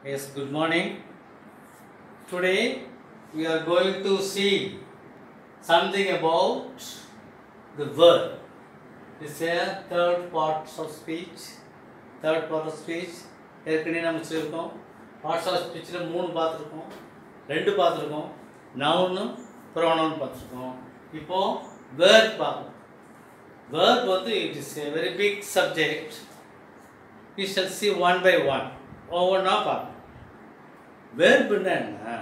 Yes, good morning. Today we are going to see something about the verb. It's a third part of speech. Third part of speech. ஏற்கனவே நம்ம சொல்லியிருக்கோம் parts of ஸ்பீச்சில் 3 பார்த்துருக்கோம், 2 பார்த்துருக்கோம், நவுனும் pronoun பார்த்துருக்கோம். இப்போது verb பார்க்கணும். Verb வந்து it is a very big subject. We shall see one by one. ஒவ்வொன்றா பார்க்கணும். வேர்புன்னா என்ன?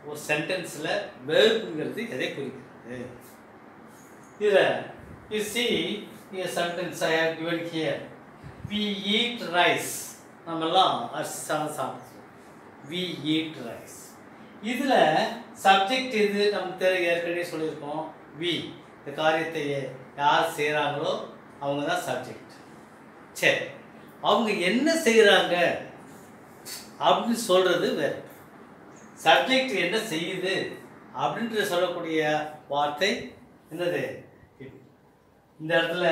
ஒரு சென்டென்ஸில் வேர்புங்கிறது எதை குறிக்கிறது? இதில் you see a sentence I have given here. We eat rice. நம்மெல்லாம் அரிசி சாப்பிடுவோம். We eat rice. இதில் சப்ஜெக்ட் எது நமக்கு ஏற்கனவே சொல்லியிருக்கோம். we இந்த காரியத்தை யார் செய்கிறாங்களோ அவங்க தான் சப்ஜெக்ட். சரி, அவங்க என்ன செய்கிறாங்க அப்படின்னு சொல்கிறது வேறு. சப்ஜெக்ட் என்ன செய்யுது அப்படின்ட்டு சொல்லக்கூடிய வார்த்தை என்னது? இந்த இடத்துல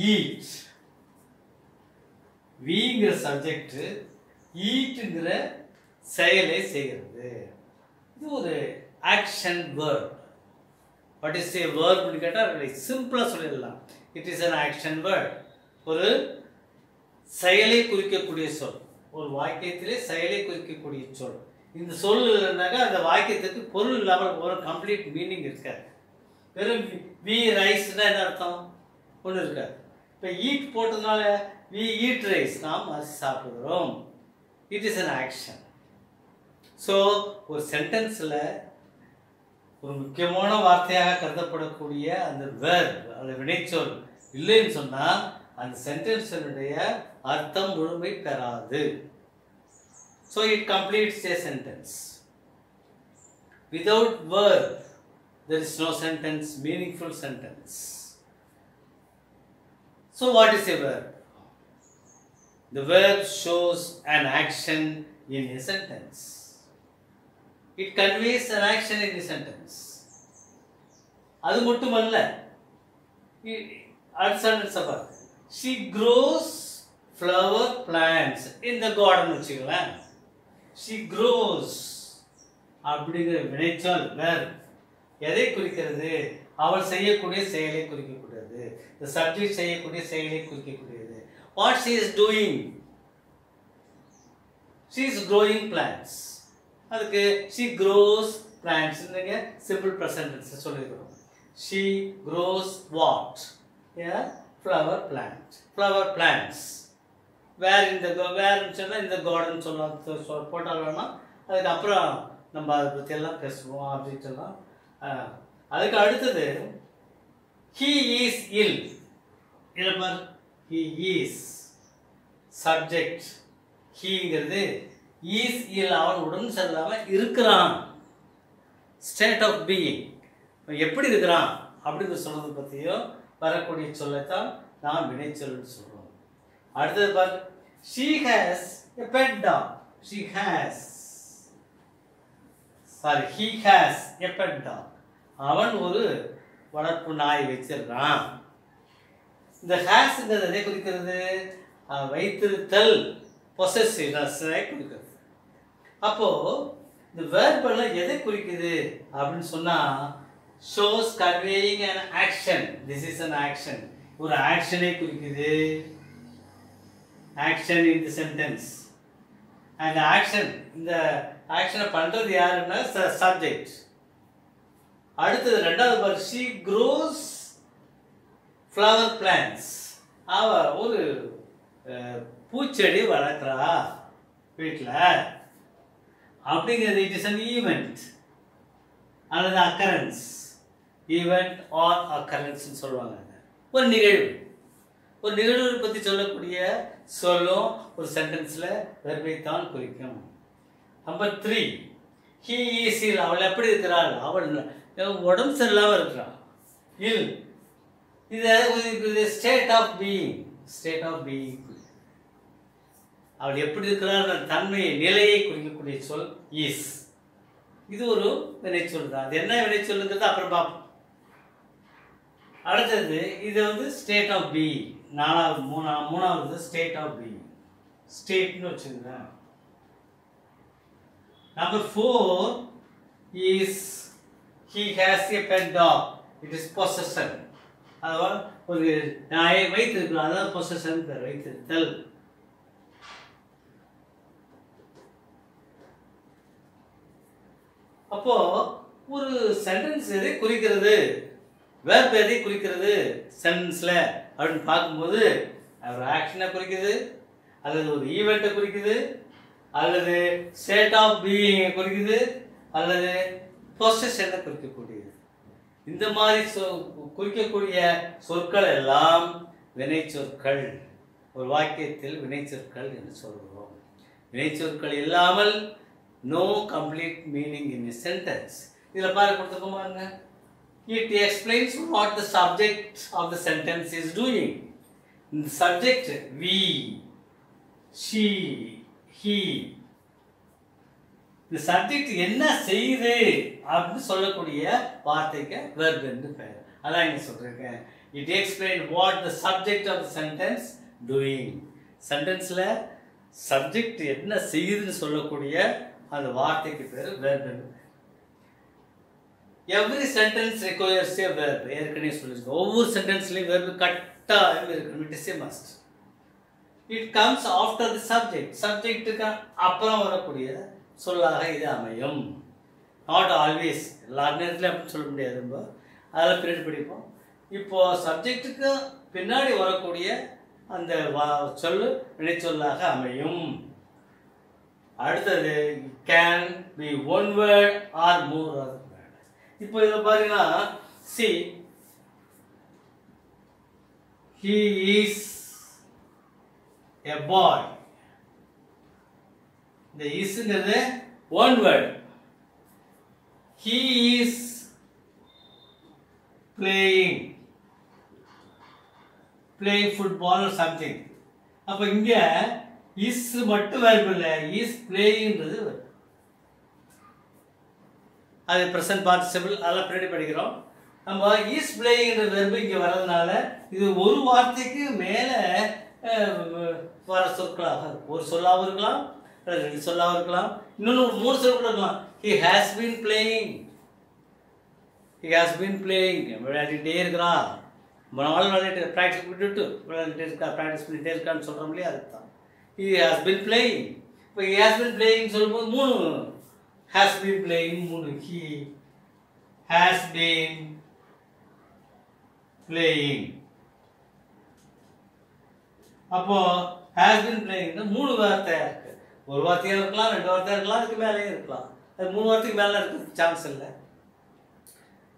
ஈட். வீங்கிற சப்ஜெக்ட் ஈட்டுங்கிற செயலை செய்கிறது. இது ஒரு action word. What is a வேர்ப்னு கேட்டால் சிம்பிளாக சொல்லிடலாம். It is an action word. ஒரு செயலை குறிக்கக்கூடிய சொல். ஒரு வாக்கியத்திலே செயலை குறிக்கக்கூடிய சொல். இந்த சொல் இல்லைனாக்கா அந்த வாக்கியத்துக்கு பொருள் இல்லாமல் ஒரு கம்ப்ளீட் மீனிங் இருக்காது. வெறும் வி ரைஸ்னா என்ன அர்த்தம்? ஒன்று இருக்காது. இப்போ ஈட் போட்டதுனால வி ஈட் ரைஸ், நாம் அரிசி சாப்பிடுகிறோம். It is an action. So ஒரு சென்டென்ஸில் ஒரு முக்கியமான வார்த்தையாக கருதப்படக்கூடிய அந்த வேர்ப், அந்த வினைச்சொல் இல்லைன்னு சொன்னால் அந்த சென்டென்ஸினுடைய அர்த்தம் முழுமை பெறாது. So it completes a sentence. Without verb, there is no sentence, meaningful sentence. So what is a verb? The verb shows an action in a sentence. It conveys an action in a sentence. அது மட்டுமல்ல, அடுத்த sentence பாருங்க. She grows flower plants in the garden வச்சுக்கலாம். She grows அப்படிங்கிற வினைச்சொல் verb எதை குறிக்கிறது? அவள் செய்யக்கூடிய செயலை குறிக்கக்கூடியது. The subject செய்யக்கூடிய செயலை குறிக்கக்கூடியது. What she is doing? She is growing plants. அதுக்கு she grows plants ன்னு simple present tense சொல்லிருக்கோம். She grows what? Yeah, flower plant. Flower plants. வேர் இந்த வேர்னு சொன்னால் இந்த கார்டன் சொல்லலாம் போட்டாலன்னா அதுக்கப்புறம் நம்ம அதை பற்றியெல்லாம் பேசுவோம். ஆப்ஜெக்ட் எல்லாம் அதுக்கு அடுத்தது ஹீ இஸ் இல். இதில் பார், ஹீ இஸ் சப்ஜெக்ட். ஹீங்கிறது ஈஸ் இல், அவன் உடம்பு சரியில்லாமல் இருக்கிறான். ஸ்டேட் ஆஃப் பீயிங், எப்படி இருக்கிறான் அப்படின்னு சொல்றது பற்றியோ வரக்கூடிய சொல்லைத்தான் நாம் வினைச்சொல்னு சொல்கிறோம். அடுத்தது பார், she has a pet dog. He has a pet dog. அவன் ஒரு வளர்ப்பு நாய் வச்சிருக்கான். இந்த ஹேஸ்ங்கிறது எதை குறிக்கிறது? வைத்திருத்தல், பொசசிவ்னஸை குறிக்கிறது. அப்போ இந்த வேர்ப் எல்லாம் எதை குறிக்குது அப்படின்னு சொன்னா shows conveying an action. This is an action. ஒரு ஆக்ஷனை குறிக்குது. action in the sentence. And action, இந்த ஆக்ஷனை பண்ணுறது யாருன்னா சப்ஜெக்ட். அடுத்தது ரெண்டாவது பார், she grows flower plants. அவ ஒரு பூச்செடி வளர்க்குறா வீட்டில் அப்படிங்கிறது. இட் இஸ் அன் ஈவெண்ட் அல்லது அக்கரன்ஸ். ஈவெண்ட் ஆர் அக்கரன்ஸ்ன்னு சொல்லுவாங்க. ஒரு நிகழ்வு. ஒரு நிகழ்வை பற்றி சொல்லக்கூடிய சொல்லும் ஒரு சென்டென்ஸில் வெர்பை தான் குறிக்கும். Number 3, he is ill. அவள் எப்படி இருக்கிறாள்? அவள் உடம்பு சரியில்லாமல் இருக்கிறாள். இல் இது state of being. State of being, அவள் எப்படி இருக்கிறாள் தன்மையை, நிலையை குறிக்கக்கூடிய சொல் இஸ். இது ஒரு வினைச்சொல் தான். அது என்ன வினைச்சொல்லுங்கிறது அப்புறம் பார்ப்போம். அடுத்தது இது வந்து ஸ்டேட் ஆஃப் பீயிங். மூணாவது ஸ்டேட் ஆஃப் பீயிங். ஸ்டேட்னு வச்சுருங்க. Number 4 is he has a pet dog. It is possession. அதாவது ஒரு நாயை வைத்திருக்கிறோம், அதாவது பொசஷன் பேர், வைத்திருத்தல். அப்போ ஒரு சென்டென்ஸ் எதை குறிக்கிறது, வெர்ப் எதை குறிக்கிறது சென்டென்ஸ்ல அப்படின்னு பார்க்கும்போது ஒரு ஆக்ஷனை குறிக்குது, அல்லது ஒரு ஈவெண்ட்டை குறிக்குது, அல்லது ஸ்டேட் ஆஃப் பீயிங்கை குறிக்குது, அல்லது பொசஷனை குறிக்கக்கூடியது. இந்த மாதிரி குறிக்கக்கூடிய சொற்கள் எல்லாம் வினை சொற்கள். ஒரு வாக்கியத்தில் வினை சொற்கள் என்று சொல்கிறோம். வினை சொற்கள் இல்லாமல் no complete meaning in a sentence. இதில் கொடுத்துக்கோங்க. It explains what the subject of the sentence is doing. The subject we, she, he. இந்த சப்ஜெக்ட் என்ன செய்யுது அப்படின்னு சொல்லக்கூடிய வார்த்தைக்கு verb என்று பெயர். அதான் இங்க சொல்றேன். It explains what the subject of the sentence doing. சென்டென்ஸ்ல சப்ஜெக்ட் என்ன செய்யுதுன்னு சொல்லக்கூடிய அந்த வார்த்தைக்கு பேர் verb என்று. Every sentence requires a verb. ஏற்கனவே சொல்லிருக்கோம். ஒவ்வொரு சென்டென்ஸ்லயும் verb கட்டாயம் இருக்கணும். It is a must. It comes after the subject. சப்ஜெக்ட்டுக்கு அப்புறம் வரக்கூடிய சொல்லாக இது அமையும். நாட் ஆல்வேஸ், எல்லா நேரத்துலையும் அப்படின்னு சொல்ல முடியாது. நம்ம அதில் பின்னாடி படிப்போம். இப்போ சப்ஜெக்டுக்கு பின்னாடி வரக்கூடிய அந்த சொல்லு வினைச்சொல்லாக அமையும். அடுத்தது can be one word or more other word. இப்போ இதில் பாருங்கன்னா see he is a boy. The isங்கிறது one word. He is playing football or something. அப்ப இங்க is மட்டும் verb இல்ல, is playingன்றது verb. அது present participle அதெல்லாம் பின்னாடி படிக்கிறோம். நம்ம is playingன்ற verb இங்க வரதுனால இது ஒரு வார்த்தைக்கு மேல வர சொற்களாக ஒரு சொல்லாக இருக்கலாம், ரெண்டு சொல்லாக இருக்கலாம், இன்னொன்று மூணு சொற்கள் இருக்கலாம். He has been playing. He has been playing. விளையாடிட்டே இருக்கிறான். நாள் விளையாட்டு ப்ராக்டிஸ் விட்டுட்டு விளையாடிட்டே இருக்கா, ப்ராக்டிஸ் பண்ணிட்டே இருக்கான்னு சொல்கிறோம் இல்லையா, அதுதான். He has been playing. இப்போ he has been playing சொல்லும்போது மூணு has been playing, மூணு he has been playing. அப்போ has been playing மூணு வார்த்தையா இருக்கு. ஒரு வார்த்தையாக இருக்கலாம், ரெண்டு வார்த்தையாக இருக்கலாம், அதுக்கு மேலேயும் இருக்கலாம். அது மூணு வார்த்தைக்கு மேலே இருக்கு சான்ஸ் இல்லை.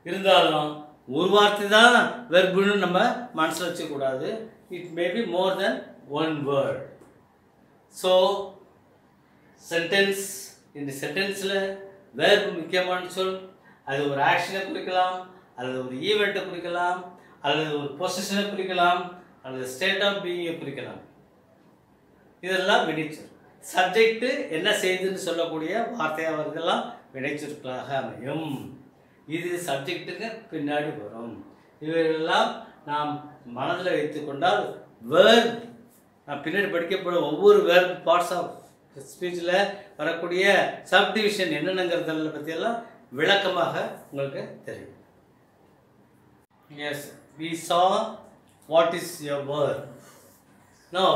இருந்தாலும் ஒரு வார்த்தை தான் வெர்புன்னு நம்ம மனசில் வச்சுக்கூடாது. It may be more then one word. So sentence, இந்த சென்டென்ஸில் வெர்பு முக்கியமான சொல். அது ஒரு ஆக்ஷனை குறிக்கலாம், அல்லது ஒரு ஈவெண்ட்டை குறிக்கலாம், அல்லது ஒரு பொசிஷனை குறிக்கலாம், அல்லது ஸ்டேட் ஆஃப் பீயிங்கை குறிக்கலாம். இதெல்லாம் வினைச்சொல். சப்ஜெக்ட் என்ன செய்யுதுன்னு சொல்லக்கூடிய வார்த்தையாக வருதெல்லாம் வினைச்சொற்களாக அமையும். இது சப்ஜெக்ட்டுக்கு பின்னாடி வரும். இவையெல்லாம் நாம் மனதில் வைத்து கொண்டால் வேர்ப், நான் பின்னாடி படிக்கப்படும் ஒவ்வொரு வேர்ப் பார்ட்ஸ் ஆஃப் ஸ்பீச்சில் வரக்கூடிய சப்டிவிஷன் என்னென்னங்கிறத பற்றியெல்லாம் விளக்கமாக உங்களுக்கு தெரியும். Yes, we saw what is your verb. Now,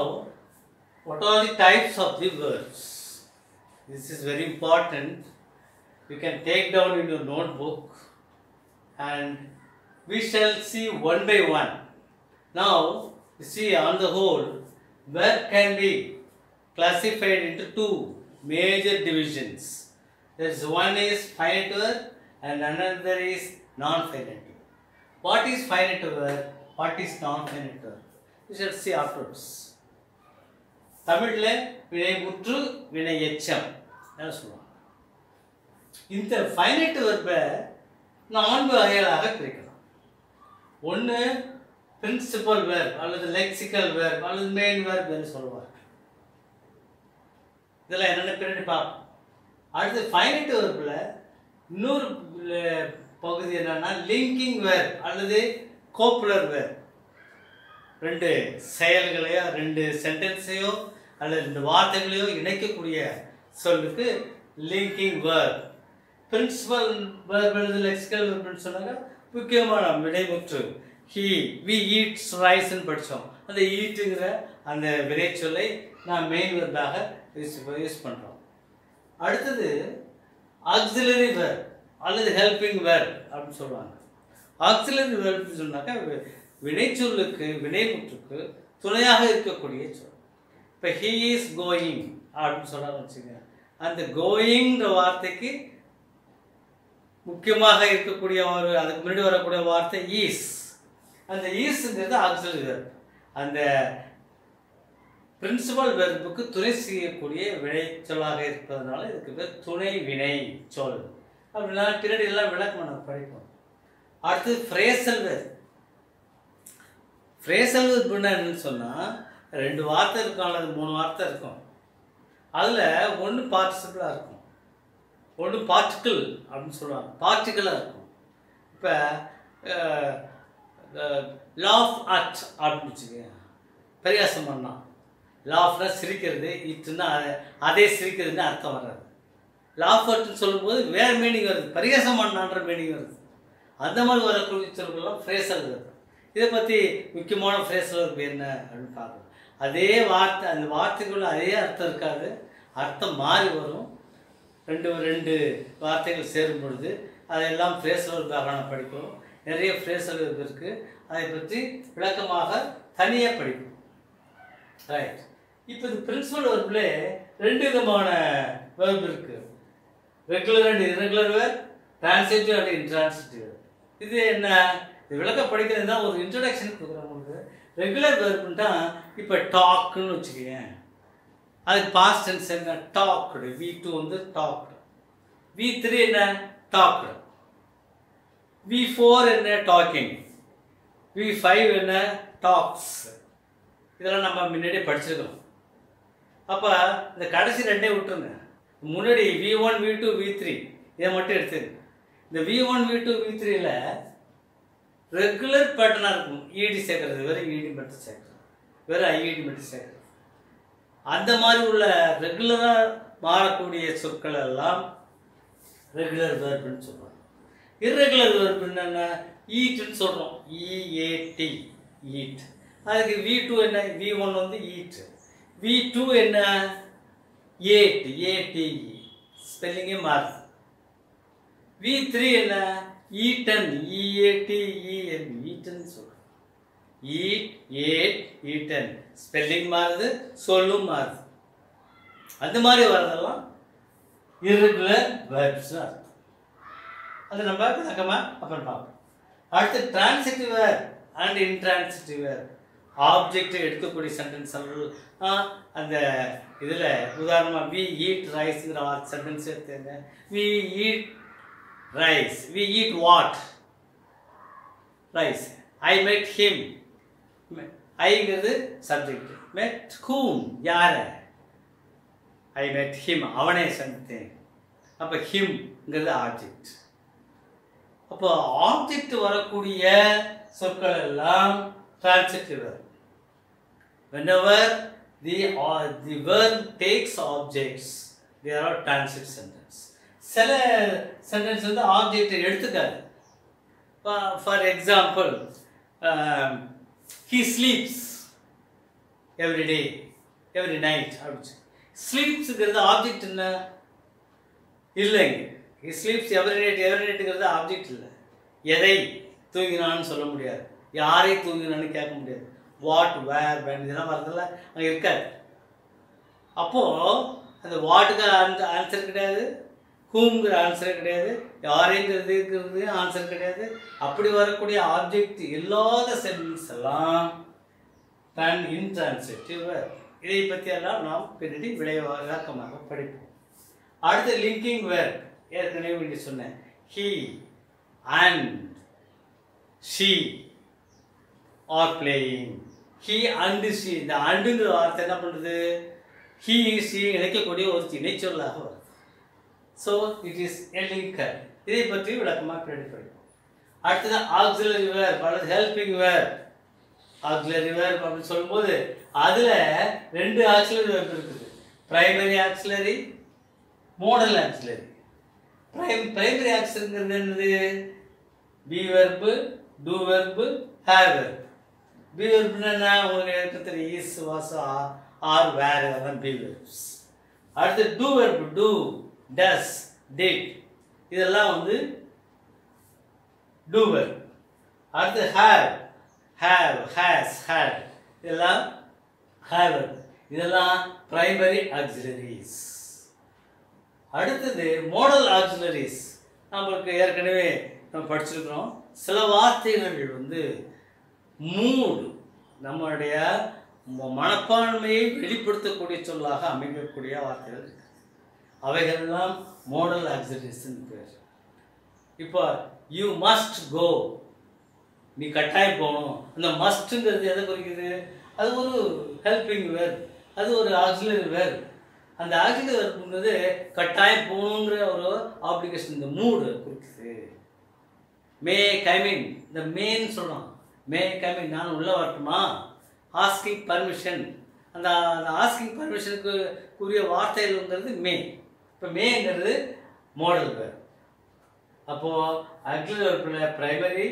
what are the types of the verbs? This is very important. You can take down in your notebook and we shall see one by one. Now, you see on the whole, verb can be classified into two major divisions. There is one is finite verb and another is non-finite verb. What is finite verb? What is non-finite verb? You shall see afterwards. தமிழில் வினை முற்று வினை எச்சம் என்ன சொல்லுவாங்க. இந்த finite வெர்பை 4 வகைகளாக பிரிக்கலாம். ஒன்று பிரின்சிபல் வெர்ப் அல்லது லெக்சிக்கல் வெர்ப் அல்லது மெயின் வெர்ப் என்று சொல்லுவாங்க. இதெல்லாம் என்னென்ன பின்னாடி பார்ப்போம். அடுத்து ஃபைனைட் வெர்பில் இன்னொரு பகுதி என்னன்னா லிங்கிங் வெர்ப் அல்லது கோப்புலர் வெர்ப். ரெண்டு செயல்களையோ ரெண்டு சென்டென்ஸையோ அல்லது ரெண்டு வார்த்தைகளையோ இணைக்கக்கூடிய சொல்லுக்கு linking verb. Principal verb is lexical verb சொன்னாங்க முக்கியமான வினைமுற்று. He, we eat rice ன்னு படிச்சோம். அந்த ஈட்ங்கற அந்த வினைச்சொல்லை நான் மெயின் வெர்பாக யூஸ் பண்றோம். அடுத்து auxiliary verb அல்லது helping verb அப்படி சொல்வாங்க. auxiliary verb சொன்னாக்க வினைச்சொல்லுக்கு வினைமுற்றுக்கு துணையாக இருக்கக்கூடிய சொல். இப்போ he is going அப்படின்னு சொல்றாங்க வச்சுங்க. அந்த கோயிங்ன்ற வார்த்தைக்கு முக்கியமாக இருக்கக்கூடிய ஒரு அதுக்கு முன்னாடி வரக்கூடிய வார்த்தை ஈஸ். அந்த ஈஸ்ங்கிறது ஆக்சிலரி வெர்ப். அந்த பிரின்சிபல் வெர்புக்கு துணை செய்யக்கூடிய வினைச்சொல்லாக இருப்பதனால இதுக்கு பேர் துணை வினை சொல். அப்படின்னா பின்னாடி எல்லாம் விளக்கம் நம்ம படிப்போம். அடுத்து ஃப்ரேசல் வெர்ப். ஃப்ரேசல் வெர்ப் என்னன்னு சொன்னால் 2 வார்த்தை இருக்கும் அல்லது 3 வார்த்தை இருக்கும். அதில் ஒன்று பார்ட்டிசிபிளாக இருக்கும், ஒன்று பார்ட்டிக்கிள் அப்படின்னு சொல்லுவாங்க, பார்ட்டிக்கலாக இருக்கும். இப்போ லாஃப் அட் அப்படின்னு வச்சுக்கோங்க, பரிகாசம் பண்ணால். லாஃப்னா சிரிக்கிறது, இட்டுன்னா அதே சிரிக்கிறதுன்னு அர்த்தம் வராது. லாஃப் அட்னு சொல்லும்போது வேறு மீனிங் வருது, பரிகாசம் பண்ணான்ற மீனிங் வருது. அந்த மாதிரி வரக்கூடிய சொல்களெல்லாம் ஃப்ரேசல் வருது. இதை பற்றி முக்கியமான ஃப்ரேசல் வருது என்ன அப்படின்னு பார்க்கணும். அதே வார்த்தை, அந்த வார்த்தைக்குள்ள அதே அர்த்தம் இருக்காது, அர்த்தம் மாறி வரும். ரெண்டு வார்த்தைகள் சேரும் பொழுது அதெல்லாம் ஃப்ரேசல் வெர்பாக நாம் படிக்கிறோம். நிறைய ஃப்ரேசல் வெர்ப் இருக்குது, அதை பற்றி விளக்கமாக தனியாக படிப்போம். ரைட். இப்போ இந்த பிரின்சிபல் வெர்பில் 2 விதமான வெர்ப் இருக்குது. Regular and irregular verb, transitive and intransitive. இது என்ன, இது விளக்க படிக்கிறது தான் ஒரு இன்ட்ரடக்ஷன் கொடுக்குறோம் உங்களுக்கு. ரெகுலர் வெர்ப்னா இப்போ டாக்குன்னு வச்சுக்கோங்க, அதுக்கு பாஸ்ட் டென்ஸ் என்ன, டாக்டு. V2 வந்து டாக்டு, V3 என்ன, டாக்டு, V4 என்ன, டாக்கிங், V5 என்ன, டாக்ஸ். இதெல்லாம் நம்ம முன்னாடியே படிச்சிருக்கோம். அப்போ இந்த கடைசி 2 விட்டுருங்க. முன்னாடி V1 V2 V3 இதை மட்டும் எடுத்துங்க. இந்த V1 V2 V3ல ரெகுலர் பேட்டர்னாக இருக்கும். ஈடி சேர்க்கறது, வெறும் ஈடி மட்டும் சேர்க்கறது, வெறும் ஐஇடி மட்டும் சேர்க்கறது. அந்த மாதிரி உள்ள ரெகுலராக மாறக்கூடிய சொற்கள் எல்லாம் ரெகுலர் வெர்ப்னு சொல்கிறோம். இர்ரெகுலர் வெர்ப் என்னென்ன, ஈட்டுன்னு சொல்கிறோம், இஏடி, ஈட். அதுக்கு V2 என்ன, V1 வந்து ஈட், V2 என்ன, ஏட், ஏடிஇ, ஸ்பெல்லிங்கே மாறுது. V3 என்ன, ஈட்டன், இஏடிஇஎன், ஈட்டன் சொல்கிறோம். ஈட், ஏட், ஈட்டன், ஸ்பெல்லிங் மாறுது, சொல்லும் மாறுது. அந்த மாதிரி வரதெல்லாம் இர்ரெகுலர் வெர்ப்ஸ் அர்த்தம். அது நம்ம விளக்கமாக அப்புறம் பார்ப்போம். அடுத்து transitive verb and intransitive verb. Object எடுக்கக்கூடிய சென்டென்ஸ் அந்த இதில் உதாரணமாக வி ஈட் ரைஸ்ங்கிற சென்டென்ஸ் எடுத்துங்க. We eat rice, we eat what, rice. I met him, ஐங்கிறது subject, மெட் ஹூம், யார, ஐ மெட் ஹிம், அவனே சந்தித்தேன். அப்போ ஹிம்ங்கிறது ஆப்ஜெக்ட். அப்போ ஆப்ஜெக்ட் வரக்கூடிய சொற்கள் எல்லாம் transitive verb. Whenever the verb takes objects, they are transitive sentence. சில சென்டென்ஸ் வந்து ஆப்ஜெக்ட் எடுத்துக்காது. For example, he sleeps every day, every night. அப்படி ஸ்லீப்ஸுங்கிறது ஆப்ஜெக்ட் என்ன இல்லைங்க. he sleeps every night, every nightங்கிறது ஆப்ஜெக்ட் இல்லை. எதை தூங்கினான்னு சொல்ல முடியாது, யாரை தூங்கினான்னு கேட்க முடியாது. வாட், வேர், வென் இதெல்லாம் வரதில்ல, அங்கே இருக்காது. அப்போது அந்த வாட்டுக்கு ஆன்சர் கிடையாது, ஹூம்ங்கிற ஆன்சரே கிடையாது, யாரைங்கிறது இருக்கிறது ஆன்சர் கிடையாது. அப்படி வரக்கூடிய ஆப்ஜெக்ட் இல்லாத சென்டென்ஸ் எல்லாம் இன்ட்ரான்சிட்டிவ் வெர்ப். இதை பற்றியெல்லாம் நாம் பின்னாடி விளக்கமாக படிப்போம். அடுத்து லிங்கிங் வெர்ப். ஏற்கனவே வேண்டி சொன்னேன், he and she are playing. he and she, இந்த அண்டுங்கிற வார்த்தை என்ன பண்ணுறது, he she இணைக்கக்கூடிய ஒரு இணைச்சொல்லாக வருது. So it is a linker. இதை பற்றி விளக்கமாக படிப்போம். அடுத்தது ஆக்சிலரி வெர்ப் அல்லது ஹெல்பிங் வெர்ப். ஆக்சிலரி வெர்ப் அப்படின்னு சொல்லும்போது அதில் 2 ஆக்சிலரி வெர்ப் இருக்குது. Primary auxiliary, modal auxiliary. Primary ஆக்சிலரிங்கிறது என்னது? Be verb, do verb, have verb. Be வெர்புன்னா என்ன? உங்களுக்கு எனக்கு தெரியும், இஸ், வாஸ், ஆர், வேர், அதான் பி வெர்ப்ஸ். அடுத்து do verb, do, does, did, இதெல்லாம் வந்து டூ வெர்ப். அடுத்து ஹேவ், ஹேவ், ஹேஸ், ஹேட், இதெல்லாம் ஹேவ் வெர்ப். இதெல்லாம் பிரைமரி ஆக்சிலரிஸ். அடுத்தது மோடல் ஆக்சிலரிஸ். நம்மளுக்கு ஏற்கனவே நம்ம படிச்சிருக்கிறோம். சில வார்த்தைகள் வந்து மூடு, நம்மளுடைய மனப்பான்மையை வெளிப்படுத்தக்கூடிய சொல்லாக அமைக்கக்கூடிய வார்த்தைகள் இருக்கு. அவைகளெல்லாம் மோடல் ஆக்சிலரிஸ்ன்னு பேர். இப்போ யூ மஸ்ட் கோ, நீ கட்டாயம் போகணும். அந்த மஸ்ட்டுங்கிறது எதை குறிக்குது? அது ஒரு ஹெல்பிங் வேர்ப், அது ஒரு ஆக்சிலரி வேர்ப். அந்த ஆக்சிலரி வேர்ப்புங்கிறது கட்டாயம் போகணுங்கிற ஒரு ஆப்ளிகேஷன், இந்த மூடு குறிக்குது. மே கைமின், இந்த மேன்னு சொல்கிறோம். மே கைமின், நான் உள்ளே வரட்டுமா? ஆஸ்கிங் பர்மிஷன், அந்த ஆஸ்கிங் பர்மிஷனுக்கு உரிய வார்த்தைகள்ங்கிறது மே. இப்போ மேங்கிறது மாடல் வேர்ப். அப்போது ஆக்சிலரி வேர்ப்பில் பிரைமரி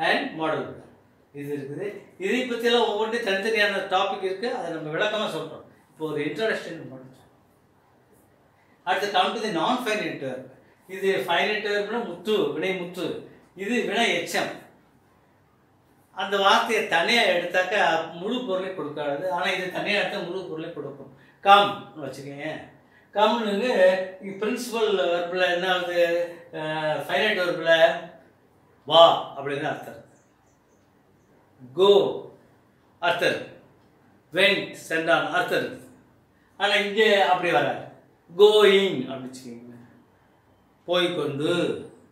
அண்ட் மாடல் வேர்ப் இது இருக்குது. இதை பற்றியெல்லாம் ஒவ்வொன்றும் தனித்தனியான டாபிக் இருக்குது, அதை நம்ம விளக்கமாக சொல்கிறோம். இப்போ ஒரு இன்ட்ரோடக்ஷன் பண்ணுறோம். அடுத்து கம் டு தி நான் ஃபைனைட் வேர்ப். இது ஃபைனைட் வேர்ப்னா முற்று, வினை முற்று. இது வினை எச்சம். அந்த வார்த்தையை தனியாக எடுத்தாக்க முழு பொருளை கொடுக்காது, ஆனால் இது தனியாக எடுத்தால் முழு பொருளை கொடுக்கும். கம்னு வச்சுக்கோங்க. கம்னுங்க பிரின்சிபல் வெர்பில் என்ன ஆகுது? ஃபைனைட் வெர்பில் வா அப்படின்னு அர்த்தம். கோ அர்த்தம், வென்ட் சென்றான் அர்த்தம். ஆனால் இங்கே அப்படி வராது. கோயிங் அப்படின்னு வச்சுக்கோங்க, போய்கொண்டு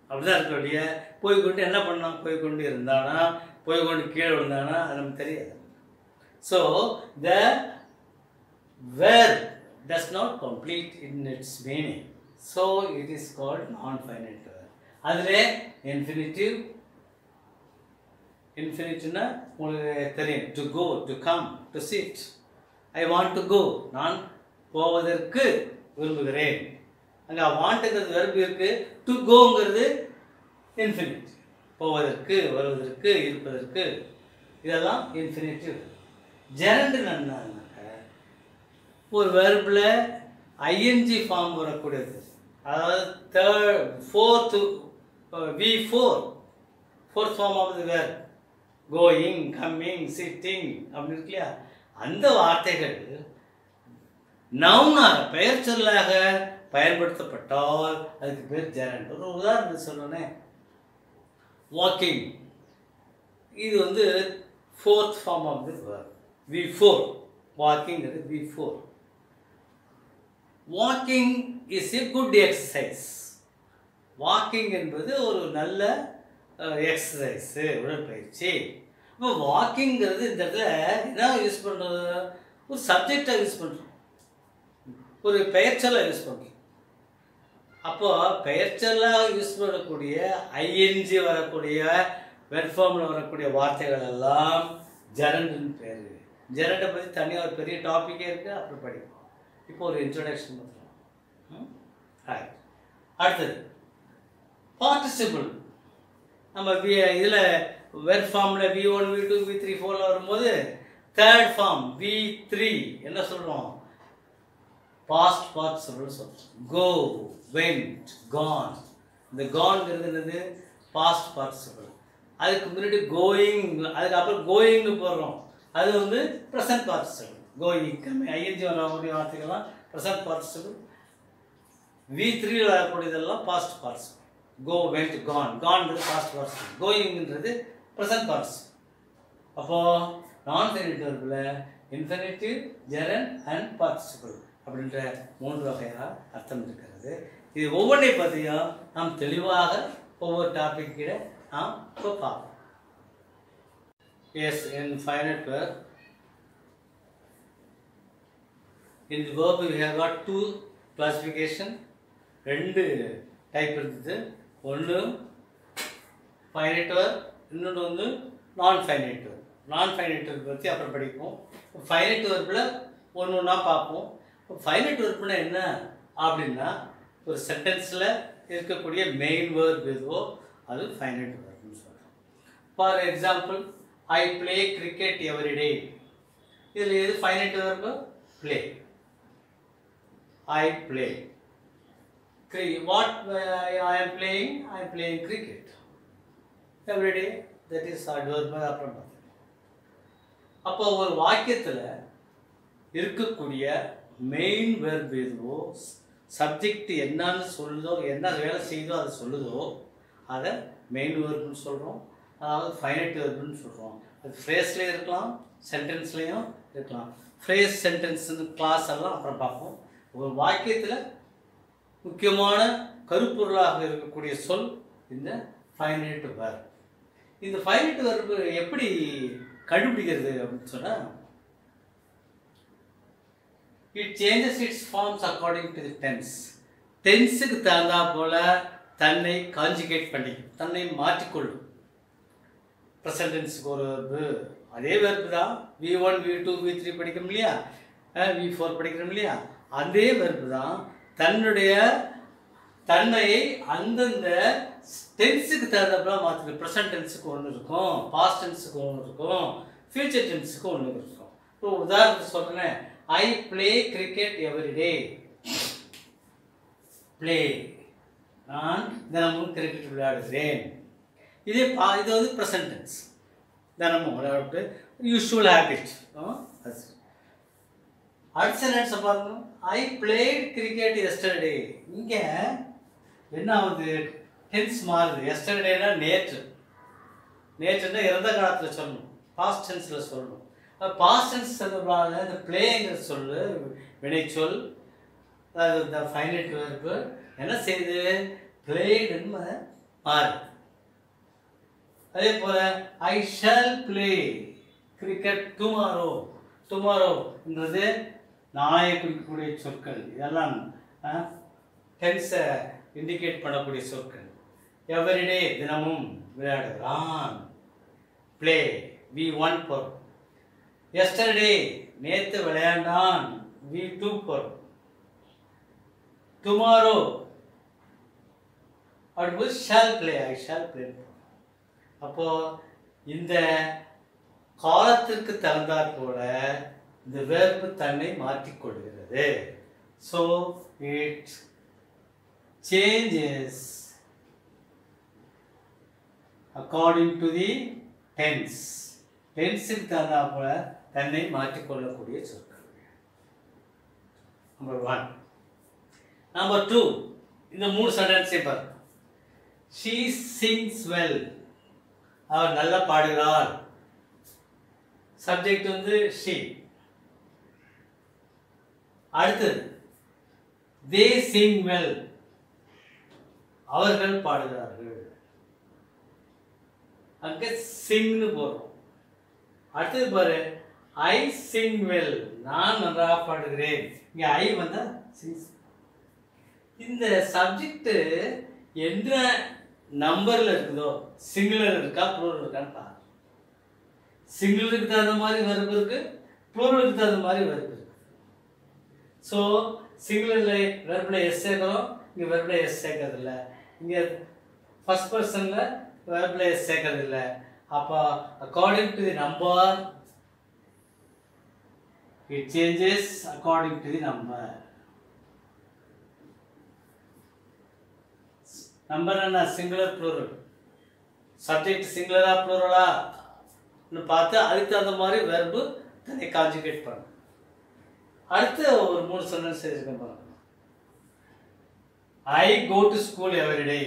அப்படிதான் இருக்க வேண்டிய. போய்கொண்டு என்ன பண்ணான்? போய்கொண்டு இருந்தானா, போய்கொண்டு கீழே விழுந்தானா, அது நமக்கு தெரியாது. So the verb does not complete in its meaning, so it is called non-finite verb. அதிலே infinitive, infinitive-னா உங்களுக்கு தெரியும். to go, to come, to sit. I want to go, நான் போவதற்கு விரும்புகிறேன். அங்கே வாண்ட்ங்கிறது வெர்பு இருக்கு, டு கோங்கிறது இன்ஃபினிட்டிவ், போவதற்கு, வருவதற்கு, இருப்பதற்கு, இதெல்லாம் இன்ஃபினிட்டிவ். ஜெரண்ட் என்னன்னாக்க ஒரு வெர்பில் ஐஎன்ஜி ஃபார்ம் வரக்கூடியது. அதாவது fourth form of the verb, going, coming, sitting அப்படி இருக்கு இல்லையா? அந்த வார்த்தைகள் நவுனாக, பெயர் சொல்லாக பயன்படுத்தப்பட்டால் அதுக்கு பேர் ஜெரண்ட். ஒரு உதாரணம் சொல்றேனே, வாக்கிங், இது வந்து fourth form of the verb, V4. வாக்கிங்கிறது V4. Walking is a good exercise. வாக்கிங் என்பது ஒரு நல்ல எக்ஸசைஸு, உடற்பயிற்சி. இப்போ வாக்கிங்கிறது இந்த இடத்துல என்ன யூஸ் பண்ணுறது? ஒரு சப்ஜெக்டாக யூஸ் பண்ணுறோம், ஒரு பெயர்ச்சொல்லாக யூஸ் பண்ணுறோம். அப்போது பெயர்ச்சொல்லாக யூஸ் பண்ணக்கூடிய ஐஎன்ஜி வரக்கூடிய வெர்ப் ஃபார்மில் வரக்கூடிய வார்த்தைகள் எல்லாம் ஜெரண்ட்னு பேர். ஜெரண்டை பற்றி தனியாக ஒரு பெரிய டாப்பிக்கே இருக்குது, அப்புறம் படிப்போம். இப்போ ஒரு இன்ட்ரோடக்ஷன் பண்ணுறோம். ரைட். அடுத்தது பார்ட்டிசிபிள். நம்ம இதில் வெர்ப் ஃபார்மில் V1, V2, V3, 4 வரும்போது தேர்ட் ஃபார்ம் V3 என்ன சொல்கிறோம்? பாஸ்ட் பார்ட்டிசிபிள் சொல்கிறோம். Go, went, gone. இந்த கான்ங்கிறது என்னது? Past participle. அதுக்கு முன்னாடி கோயிங், அதுக்கப்புறம் கோயிங்னு போடுறோம், அது வந்து present participle. Going, coming, ING வரக்கூடிய வார்த்தைகள்லாம் ப்ரெசன்ட் பார்ட்டிசிபிள். V3 வரக்கூடியதெல்லாம் past participle. Go, went, gone. கான்ங்கிறது பாஸ்ட் பார்ட்டிசிபிள், கோயிங்ன்றது ப்ரெசன்ட் பார்ட்டிசிபிள். அப்போது நான் ஃபைனைட் வெர்பில் இன்ஃபினிட்டிவ், ஜெரண்ட் அண்ட் பார்ட்டிசிபிள் அப்படின்ற 3 வகையாக அர்த்தம் இருக்கிறது. இது ஒவ்வொன்றை பற்றியும் நாம் தெளிவாக ஒவ்வொரு டாப்பிக்கிட நாம் இப்போ பார்ப்போம். Yes, in finite verb, in the verb we have got 2 classification. 2 type இருக்குது. ஒன்று finite verb, இன்னொன்று வந்து நான் ஃபைனைட் verb. நான் ஃபைனைட் verb பற்றி அப்புறம் படிப்போம். ஃபைனைட் வெர்பில் ஒன்று ஒன்றா பார்ப்போம். ஃபைனைட் வெர்ப்னா என்ன அப்படின்னா, ஒரு சென்டென்ஸில் இருக்கக்கூடிய மெயின் வேர்ப் எதுவோ அது ஃபைனைட் வேர்ப்னு சொல்கிறோம். For example, I play cricket every day. இதில் எது finite verb? Play. I play. What I am playing? I am playing cricket every day. That is adverb. அப்புறம் அப்போ ஒரு வாக்கியத்தில் இருக்கக்கூடிய மெயின் வெர்ப் எதுவோ, சப்ஜெக்ட் என்னன்னு சொல்லுதோ, என்ன வேலை செய்யுதோ அதை சொல்லுதோ, அதை மெயின் வெர்ப்னு சொல்கிறோம். அதாவது ஃபைனைட் வெர்ப்னு சொல்கிறோம். அது ஃப்ரேஸ்லேயும் இருக்கலாம், சென்டென்ஸ்லேயும் இருக்கலாம். ஃப்ரேஸ், சென்டென்ஸு, கிளாஸ் எல்லாம் அப்புறம் பார்ப்போம். ஒரு வாக்கியத்தில் முக்கியமான கருப்பொருளாக இருக்கக்கூடிய சொல் இந்த ஃபைனைட் வெர்ப். இந்த ஃபைனைட் வெர்ப் எப்படி கண்டுபிடிக்கிறது அப்படின்னு சொன்னால், it changes its forms according to the tense. டென்ஸுக்கு தகுந்தா போல தன்னை கான்ஜுகேட் பண்ணிக்கும், தன்னை மாற்றிக்கொள்ளும். ப்ரெசன்ட் டென்ஸுக்கு ஒரு வெர்பு, அதே வெர்பு தான். V1, V2, V3 படிக்கிறோம் இல்லையா, V4 படிக்கிறோம் இல்லையா, அதே வெர்பு தான் தன்னுடைய தன்மையை அந்தந்த டென்ஸுக்கு தகுந்தப்பல மாற்றிடும். ப்ரெசன்ட் டென்ஸுக்கு ஒன்று இருக்கும், பாஸ்ட் டென்ஸுக்கு ஒன்று இருக்கும், ஃபியூச்சர் டென்ஸுக்கு ஒன்று இருக்கும். இப்போ உதாரணத்துக்கு சொல்கிறேன், ஐ play cricket every day. Play, நான் தினமும் கிரிக்கெட் விளையாடுகிறேன். இது வந்து ப்ரெசன்ட் டென்ஸ். தினமும் விளையாட்டு யூஸ்வல் ஹேபிட். அடுத்த சென்டென்ஸை பாருங்க, ஐ பிளேட் கிரிக்கெட் எஸ்டர்டே. இங்கே என்ன ஆகுது? டென்ஸ் மாறுது. எஸ்டர்டேனா நேற்று. நேற்றுன்னா இறந்த காலத்தில் சொல்லணும், பாஸ்ட் டென்ஸில் சொல்லணும். பாஸ்ட் டென்ஸ் சொல்லுறாங்க. இந்த பிளேங்கிற சொல்லு வினைச்சொல், அதாவது இந்த ஃபைனைட் வெர்பு என்ன செய்யுது? பிளேடுன்னு மாறு. அதே போல் I shall play cricket tomorrow. டுமாரோன்றது நாளை குறிக்கக்கூடிய சொற்கள். இதெல்லாம் டென்ஸை இண்டிகேட் பண்ணக்கூடிய சொற்கள். எவ்ரிடே தினமும் விளையாடுகிறான். ப்ளே V1 பொருள். எஸ்டர்டே நேற்று விளையாண்டான். V2 பொருள். டுமாரோ அடுத்து shall play. I shall play. அப்போ இந்த காலத்திற்கு தகுந்தாற் போல இந்த வெர்பு தன்னை மாற்றிக்கொள்கிறது. So it changes according to the tense. டென்ஸுக்கு தகுந்தா போல தன்னை மாற்றிக்கொள்ளக்கூடிய சொற்கள். நம்பர் 1. நம்பர் 2, இந்த 3 சென்டென்ஸை பாருங்க. She sings well. அவள் நல்லா பாடுகிறாள். சப்ஜெக்ட் வந்து she. அடுத்தது they sing well. அவர்கள் பாடுகிறார்கள். அங்கே சிங்னு போறோம். அடுத்தது பாரு, I sing well. நான் நன்றாக பாடுகிறேன். இங்க I வந்தா sings. இந்த சப்ஜெக்ட் எந்த நம்பர்ல இருக்குதோ, சிங்குலர் இருக்கா ப்ளூரல் இருக்கான்னு பாருங்க. சிங்குலருக்கு தகுந்த மாதிரி வெர்பு இருக்கு, ப்ளூரலுக்கு தகுந்த மாதிரி வெர்பு இருக்கு. ஸோ சிங்குலர்ல வெர்பில் எஸ் சேர்க்கிறோம், இங்கே வெர்பில் எஸ் சேர்க்கறது இல்லை. இங்கே ஃபர்ஸ்ட் பர்சன்ல வெர்பில் எஸ் சேர்க்கறது இல்லை. அப்போ according to the number it changes according to the number. Number என்ன? Singular plural. சப்ஜெக்ட் சிங்குலரா ப்ளூரலா பார்த்து அதுக்கு தகுந்த மாதிரி வெர்பு தன்னை கான்ஜுகேட் பண்ணும். அடுத்து ஒரு 3 சென்டென்ஸ் இருக்கு பாருங்க. I go to school every day.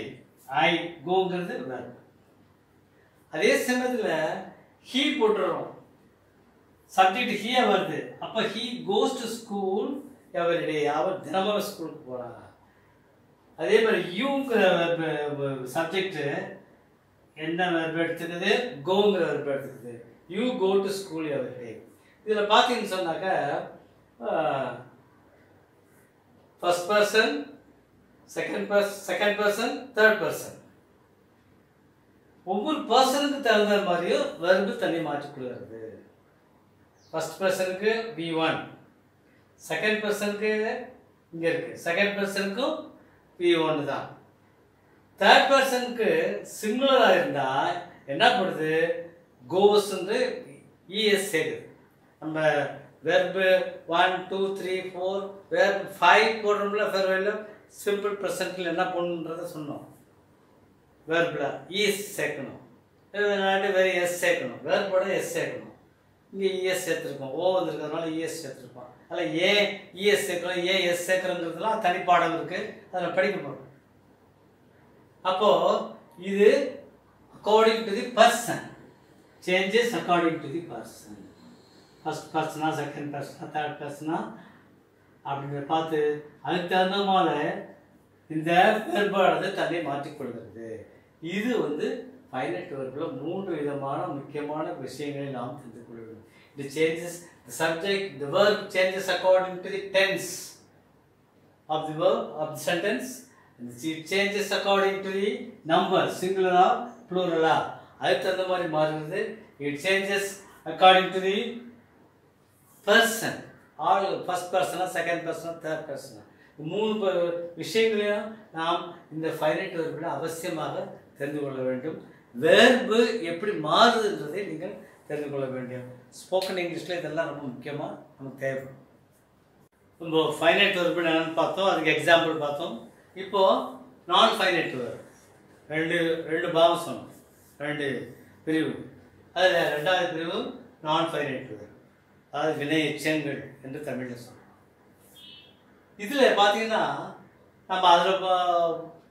I கோங்கிறது வெர்பு. அதே சமயத்தில் ஹீ போட்டுறோம். சப்ஜெக்ட் ஹீயா வருது. அப்போ he goes to school every day. அவர் தினமும் ஸ்கூலுக்கு போறாங்க. அதே மாதிரி யூங்கிற சப்ஜெக்ட் என்ன வெர்பு எடுத்துக்குது? கோங்கிற வெர்பு எடுத்துக்குது. You go to school every day. இதில் பார்த்தீங்கன்னு சொன்னாக்க first person, second person, third person. ஒவ்வொரு பர்சனுக்கு தகுந்த மாதிரியும் வெர்பு தன்னை மாற்றிக்கொள்கிறது. ஃபர்ஸ்ட் பர்சனுக்கு V1, செகண்ட் பர்சனுக்கு இங்கே இருக்கு, செகண்ட் பர்சனுக்கும் V1 தான். தேர்ட் பர்சனுக்கு சிங்குலராக இருந்தால் என்ன பண்ணுது, கோஸ் வந்து இஎஸ் சேர்க்குது. நம்ம வெர்பு 1 2 3 4 வெர்பு 5 போடுறோம்ல, ஃபெர்வெல்ல சிம்பிள் ப்ரெசன்ட்டில் என்ன பண்ணுன்றதை சொன்னோம். வெர்பில் இஎஸ் சேர்க்கணும், வேறு எஸ் சேர்க்கணும், வெர்போட எஸ் சேர்க்கணும். இங்கே இஎஸ் சேர்த்துருக்கோம், ஓ வந்துருக்கிறதுனால இஎஸ் சேர்த்துருக்கோம். அதில் ஏன் இஎஸ் சேர்க்குறோம், ஏன் எஸ் சேர்க்குறோங்கிறதுலாம் தனிப்பாடம் இருக்குது, அதில் படிக்க போகிறோம். அப்போது இது according to the person, changes according to the person. First பர்சனா, செகண்ட் பர்சனா, தேர்ட் பர்சனா அப்படின்றத பார்த்து அதுக்கு தகுந்த மாதிரி இந்த வெர்பானது தன்னை மாற்றிக்கொள்கிறது. இது வந்து ஃபைனைட் வெர்பில் 3 விதமான முக்கியமான விஷயங்களை நாம் தெரிந்து கொள்ள வேண்டும். It changes the subject, the verb changes according to the tense of the verb of the sentence. It changes according to the number, singular or plural. அதுக்கு தகுந்த மாதிரி மாறுகிறது. It changes according to the person, all first person, second person, third person. 3 விஷயங்களையும் நாம் இந்த finite வெர்பில் அவசியமாக தெரிந்து கொள்ள வேண்டும். வெர்பு எப்படி மாறுதுன்றதை நீங்கள் தெரிந்து கொள்ள வேண்டும். ஸ்போக்கன் இங்கிலீஷில் இதெல்லாம் ரொம்ப முக்கியமாக நமக்கு தேவைப்படும். நம்ம ஃபைனைட் வெர்பு என்னென்னு பார்த்தோம், அதுக்கு எக்ஸாம்பிள் பார்த்தோம். இப்போது நான் ஃபைனைட் வெர்பு ரெண்டு பாகம் சொன்னோம், 2 பிரிவு. அதில் 2வது பிரிவு நான் ஃபைனைட் வெர்பு, அதாவது வினை எச்சங்கள் என்று தமிழில் சொன்னோம். இதில் பார்த்தீங்கன்னா நம்ம அதில்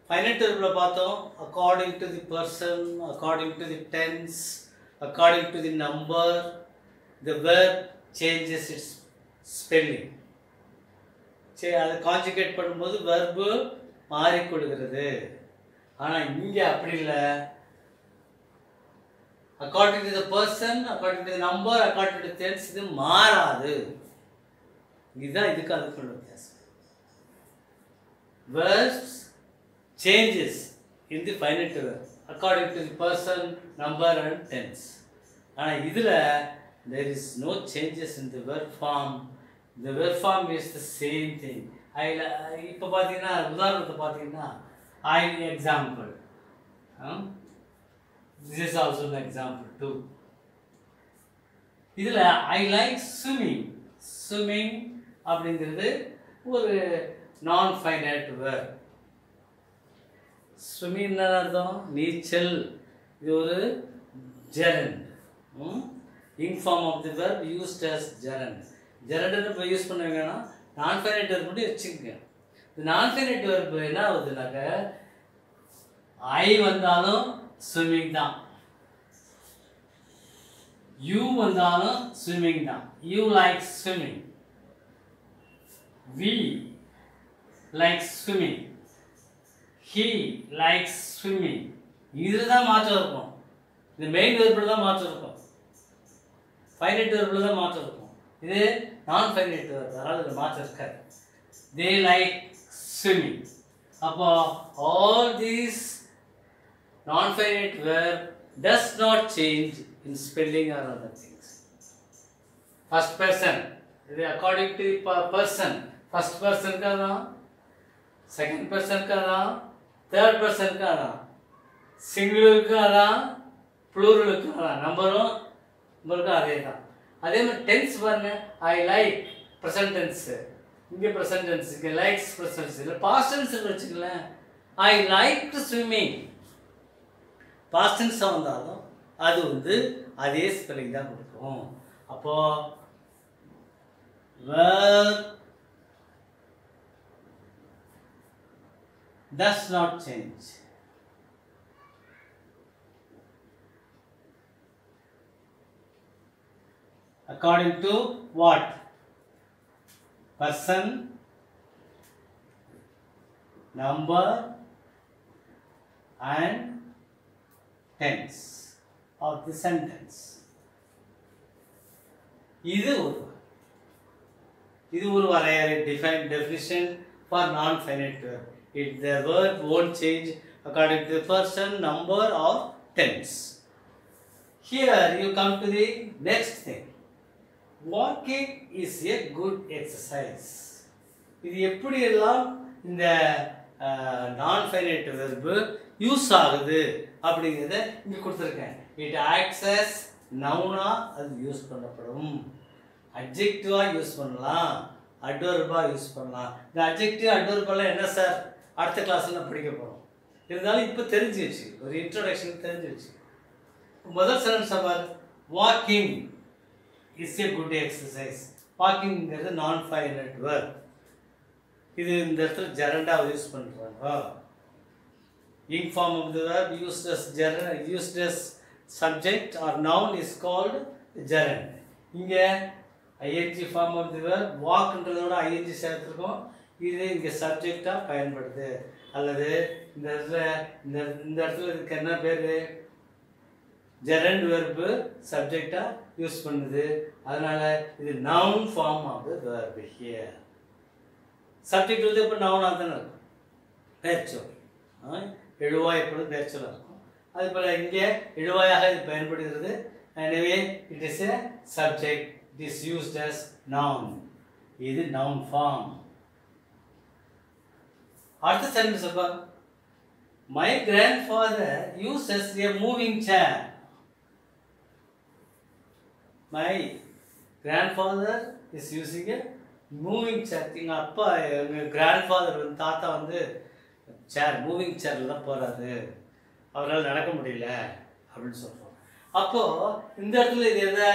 ஃபைனைட் வெர்பில் பார்த்தோம், according to the person, according to the tense, according to the number, the verb changes its spelling. சரி, அதை கான்ஜுகேட் பண்ணும்போது வெர்பு மாறிக்கொள்கிறது. ஆனால் இங்கே அப்படி இல்லை. According to the person, according to the number, according to the tense இது மாறாது. இதுதான் இதுக்கு அதுக்குள்ள வித்தியாசம். Verbs changes in the finite verb according to the person, number and tense. ஆனால் இதில் there is no changes in the verb form. The verb form is the same thing. இப்போ பார்த்தீங்கன்னா உதாரணத்தை பார்த்தீங்கன்னா I example. This is also an example too. இதில் I like swimming. Swimming அப்படிங்கிறது ஒரு நான் ஃபைனைட் வெர்ப். ஸ்விம்மிங் அர்த்தம் நீச்சல். இது ஒரு gerund. Ing form of the verb used as gerund. Gerund இப்போ யூஸ் பண்ணுவீங்கன்னா நான் ஃபைனைட் வெர்ப் மட்டும் வச்சுக்கோங்க. இந்த நான் ஃபைனைட் வெர்ப் என்ன ஆகுதுனாக்க ஐ வந்தாலும் ஸ்விம்மிங் தான், யூ வந்தாலும் ஸ்விம்மிங் தான். You like swimming, we likes swimming, he likes swimming. இதில் தான் மாற்றம் இருக்கும். இது மெயின் வெர்பில் தான் மாற்றம் இருக்கும், ஃபைனைட் வெர்பில் தான் மாற்றம் இருக்கும். இது நான் ஃபைனைட் வெர்ப், அதனால் இதில் மாற்றம் இருக்காது. they like swimming. அப்போ all these non-finite verb does not change in spelling or other things. First person, இது according to person, first person का नाम, सेकंड पर्सन का नाम, थर्ड पर्सन का नाम, सिंगुलर का नाम, प्लूरल का नाम, नंबर का आदेगा. அதே மாதிரி டென்ஸ் பாருங்க, ஐ லைக் ப்ரெசன்ட் டென்ஸ், இங்கே ப்ரெசன்ட் டென்ஸ், இங்கே லைக்ஸ் ப்ரெசன்ட் டென்ஸ், இல்லை பாஸ்ட் டென்ஸ் வச்சுக்கலாம். ஐ லைக் ஸ்விம்மிங் பாஸ்ட் டென்ஸாக வந்தாலும் அது வந்து அதே ஸ்பெல்லிங் தான் கொடுக்கும். அப்போது verb does not change. According to what? Person, number and tense of the sentence. இது ஒரு வரையறை, definition for non-finite verb. The verb won't change according to the person, number or tense. Here you come to the next thing. Walking is a good exercise. இது எப்படி எல்லாம் இந்த நான் finite verb use ஆகுது அப்படிங்கிறத இங்கே கொடுத்துருக்கேன். இட் ஆக்ட்ஸ் அஸ் நவுனா அது யூஸ் பண்ணப்படும். அட்ஜெக்டிவாக யூஸ் பண்ணலாம், அட்வர்பாக யூஸ் பண்ணலாம். இந்த அட்ஜெக்டிவ் அட்வர்பெல்லாம் என்ன சார் அடுத்த கிளாஸில் படிக்க போகிறோம். இருந்தாலும் இப்போ தெரிஞ்சு வச்சு ஒரு இன்ட்ரோடக்ஷன் தெரிஞ்சு வச்சு. முதல் சென்டென்ஸ் பார், walking is a good exercise. வாக்கிங்கிறது நான் ஃபைனைட் வெர்ப். இது இந்த இடத்துல ஜெரண்டாவை யூஸ் பண்ணுறாங்க. Ing form of the verb used as subject or noun is called gerund. இங்கே ing form of the verb வாக்ன்றதோட ing சேர்த்துருக்கோம். இது இங்கே சப்ஜெக்டாக பயன்படுது. அல்லது இந்த இடத்துல இதுக்கு என்ன பேர், ஜெரண்ட் வெர்பு சப்ஜெக்டாக யூஸ் பண்ணுது. அதனால இது noun form of the verb here. Subject வந்து இப்போ நவுனாக தானே இருக்கும், பெயர்ச்சொல். எழுவாய் எப்பொழுது பெயர்ச்சொல்லாக இருக்கும். அது போல் இங்கே எழுவாயாக இது பயன்படுகிறது. எனவே it is a subject, it is used as noun. இது நவுன் ஃபார்ம். அடுத்த சென்டென்ஸ் அப்பா, my grandfather uses a moving chair. My grandfather is using a moving chair. எங்கள் அப்பா, எங்கள் கிராண்ட்ஃபாதர் வந்து தாத்தா வந்து சேர் மூவிங் சேரில் தான் போகிறாரு, அவரால் நடக்க முடியல அப்படின்னு சொல்கிறோம். அப்போது இந்த இடத்துல இது எதை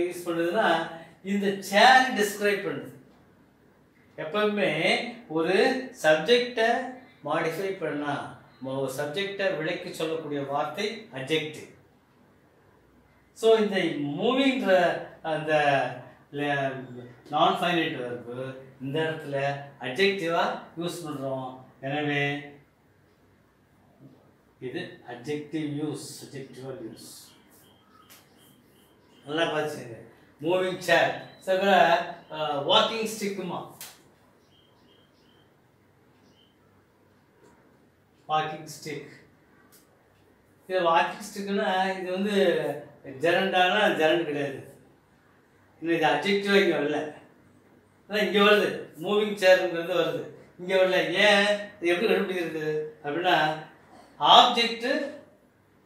யூஸ் பண்ணுதுன்னா, இந்த சேர் டிஸ்கிரைப் பண்ணுது. எப்பவுமே ஒரு சப்ஜெக்டை மாடிஃபை பண்ணால் ஒரு சப்ஜெக்டை விளக்கி சொல்லக்கூடிய வார்த்தை அட்ஜெக்டிவ். ஸோ இந்த மூவிங்கிற அந்த நான் ஃபைனைட் வெர்பு இந்த இடத்துல அட்ஜெக்டிவாக யூஸ் பண்ணுறோம். எனவே இது அட்ஜெக்டிவ் யூஸ், அட்ஜெக்டிவல் யூஸ். நல்லா பார்த்துங்க. மூவிங் சேர், சில வாக்கிங் ஸ்டிக்குமா, வாக்கிங் ஸ்டிக். இது வாக்கிங் ஸ்டிக்குன்னா இது வந்து ஜெரண்டானா ஜெரண்ட் கிடையாது. இன்னும் இது அட்ஜெக்டிவாக இங்கே வரல, ஆனால் இங்கே வருது. மூவிங் சேர்ங்கிறது வருது, இங்கே வரல. ஏன் இது எப்படி கண்டுபிடிக்கிறது அப்படின்னா, ஆப்ஜெக்ட்டு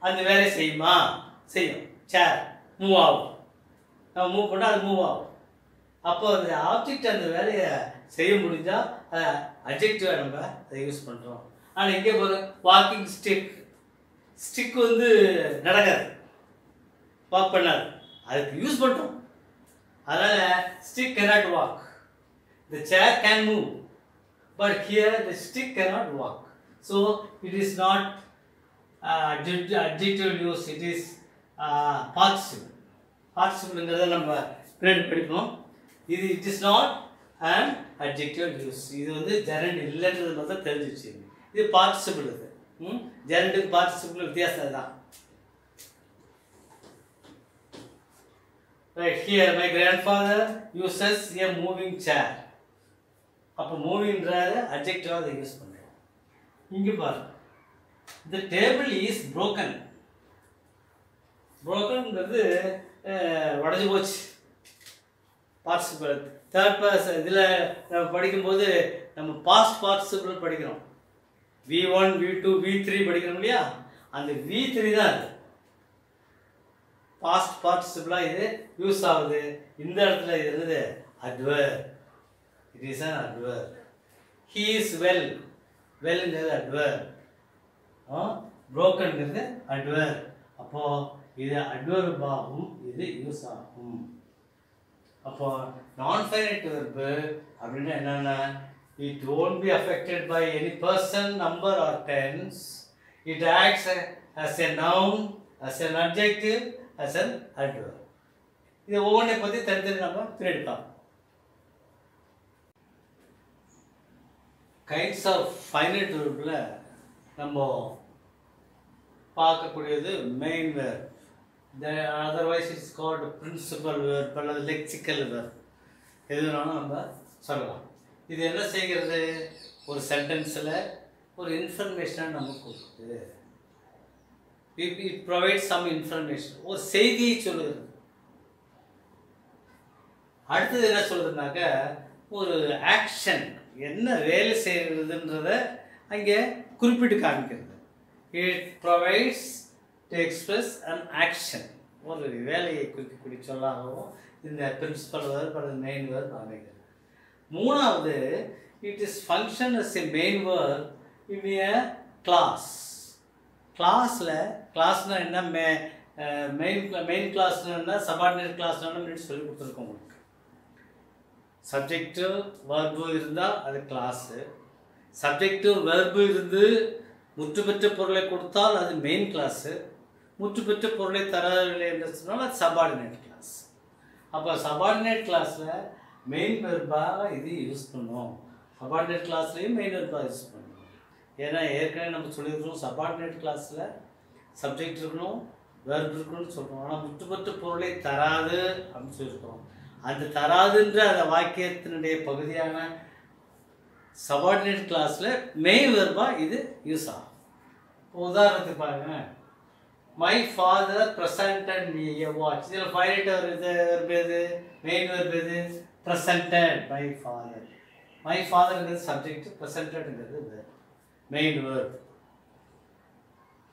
அந்த வேலையை செய்யுமா, செய்யும். சேர் மூவ் ஆகும், நம்ம மூவ் பண்ணால் அது மூவ் ஆகும். அப்போ அந்த ஆப்ஜெக்ட் அந்த வேலையை செய்ய முடிஞ்சால் அதை அட்ஜெக்டிவாக நம்ம அதை யூஸ் பண்ணுறோம். ஆனால் இங்கே போகிற வாக்கிங் ஸ்டிக், ஸ்டிக் வந்து நடக்காது, வாக் பண்ணாது, அதுக்கு யூஸ் பண்ணுறோம். அதனால் stick cannot walk. The chair can move, but here the stick cannot walk. So it is not adjective use, it is participle. Participle நம்ம படிப்போம். இது it is not an adjective use. இது வந்து gerund இல்லைன்றது மட்டும் தெரிஞ்சு வச்சுங்க. இது பார்ட்டிசிபிள். இது ஜெரண்டுக்கு பார்ட்டிசிபிள் வித்தியாசம் தான். Right here, my grandfather uses a moving chair. அப்போ மூவிங்கிறத அட்ஜெக்டிவாக அதை யூஸ் பண்ணுறோம். இங்கே பாரு, the table is broken. brokenங்கிறது உடஞ்சி போச்சு, பார்ட்டிசிபிள். தேர்ட் பர்சன் இதில் நம்ம படிக்கும்போது நம்ம பாஸ்ட் பார்ட்டிசிபிள் படிக்கிறோம். V1, V2, V3 படிக்கிறோம் இல்லையா, அந்த V3 தான் அது பாஸ்ட் பார்ட்டிசிபிளாக இது யூஸ் ஆகுது. இந்த இடத்துல இது என்னது, adverb. It is an adverb. He is well, வெல்ங்கிறது அட்வர்ப், புரோக்கன்ங்கிறது அட்வர்ப். அப்போது இது அட்வர்பாகவும் இது யூஸ் ஆகும். அப்போ நான் ஃபைனைட் வெர்பு அப்படின்னா என்னென்னா, it won't be affected by any person, number or tense. It acts as a noun, as an adjective, as an adverb. இது ஒவ்வொன்றை பற்றி தனித்தனி நம்ம பிரிக்கலாம். கைண்ட்ஸ் ஆஃப் ஃபைனைட் வெர்பில் நம்ம பார்க்கக்கூடியது main verb. Otherwise it's called principal verb அல்லது லெக்சிக்கல் வெர்ப், எது வேணாலும் நம்ம சொல்லலாம். இது என்ன செய்கிறது, ஒரு சென்டென்ஸில் ஒரு இன்ஃபர்மேஷனை நமக்கு கொடுக்குது. இட் ப்ரொவைட் சம் இன்ஃபர்மேஷன், ஒரு செய்தியை சொல்லுகிறது. அடுத்தது என்ன சொல்கிறதுனாக்க, ஒரு ஆக்ஷன் என்ன வேலை செய்கிறதுன்றத அங்கே குறிப்பிட்டு காமிக்கிறது. It provides to express an action. ஒரு வேலையை குறிக்கக்கூடிய சொல்லாகவும் இந்த பிரின்சிபல் வேர்ப் அல்லது மெயின் வேர்ப் அமைகிறது. மூணாவது, it is function as a main verb in a class. கிளாஸ்னா என்ன, மெயின் கிளாஸ்னா என்ன, சபார்டினேட் கிளாஸ்னா என்ன சொல்லி கொடுத்துருக்கோம் உங்களுக்கு. சப்ஜெக்டிவ் வெர்பு இருந்தால் அது கிளாஸு, சப்ஜெக்டிவ் வெர்பு இருந்து முற்று பெற்ற பொருளை கொடுத்தால் அது மெயின் கிளாஸு, முற்று பெற்ற பொருளை தரவில்லை என்று சொன்னால் அது சபார்டினேட் கிளாஸ். அப்போ சபார்டினேட் கிளாஸில் மெயின் வெர்பாக இது யூஸ் பண்ணுவோம், சபார்டினேட் கிளாஸ்லேயும் மெயின் வெர்பாக யூஸ் பண்ணுவோம். ஏன்னா ஏற்கனவே நம்ம சொல்லியிருக்கிறோம் சபார்டினேட் கிளாஸில் சப்ஜெக்ட் இருக்கணும் வெர்ப் இருக்கணும்னு சொல்கிறோம். ஆனால் முற்று பெற்ற பொருளை தராது அப்படின்னு சொல்லியிருக்கிறோம். அந்த தராதுன்ற அந்த வாக்கியத்தினுடைய பகுதியான சபார்டினேட் கிளாஸில் மெயின் வெர்பாக இது யூஸ் ஆகும். உதாரணத்துக்கு பாருங்க, my father presented me a watch. இதில் ஃபைனட் வெர்ப் எது, மெயின் வெர்ப் எது, ப்ரெசன்டட் மை ஃபாதர். மை ஃபாதர்ங்கிறது சப்ஜெக்ட், ப்ரெசன்டட்ங்கிறது வெர்ப், மெயின் வெர்ப்.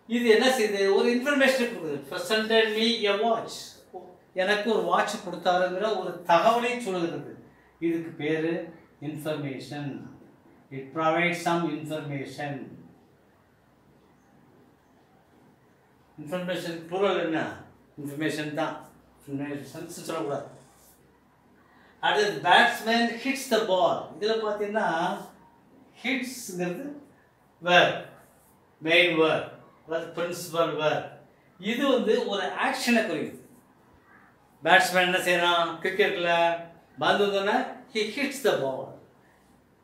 இது என்ன செய்யுது, ஒரு இன்ஃபர்மேஷன் கொடுக்குது. ப்ரெசன்டட் மீ எ வாட்ச், எனக்கு ஒரு வாட்ச் கொடுத்தாருங்கிற ஒரு தகவலை சொல்லுகிறது. இதுக்கு பேர் information. It provides some information. Information plural என்ன, இன்ஃபர்மேஷன் தான், இன்ஃபர்மேஷன் சொல்லக்கூடாது. அடுத்து பேட்ஸ்மேன் ஹிட்ஸ் த பால். இதில் பார்த்தீங்கன்னா ஹிட்ஸ்ங்கிறது வேர்ப், மெயின் வேர்ப் அதாவது பிரின்சிபல் வேர்ப். இது ஒரு ஆக்ஷனை குறிக்குது. பேட்ஸ்மேன் என்ன செய்யறான், கிரிக்கெட்டில் பந்து வந்தோன்னா he hits the ball.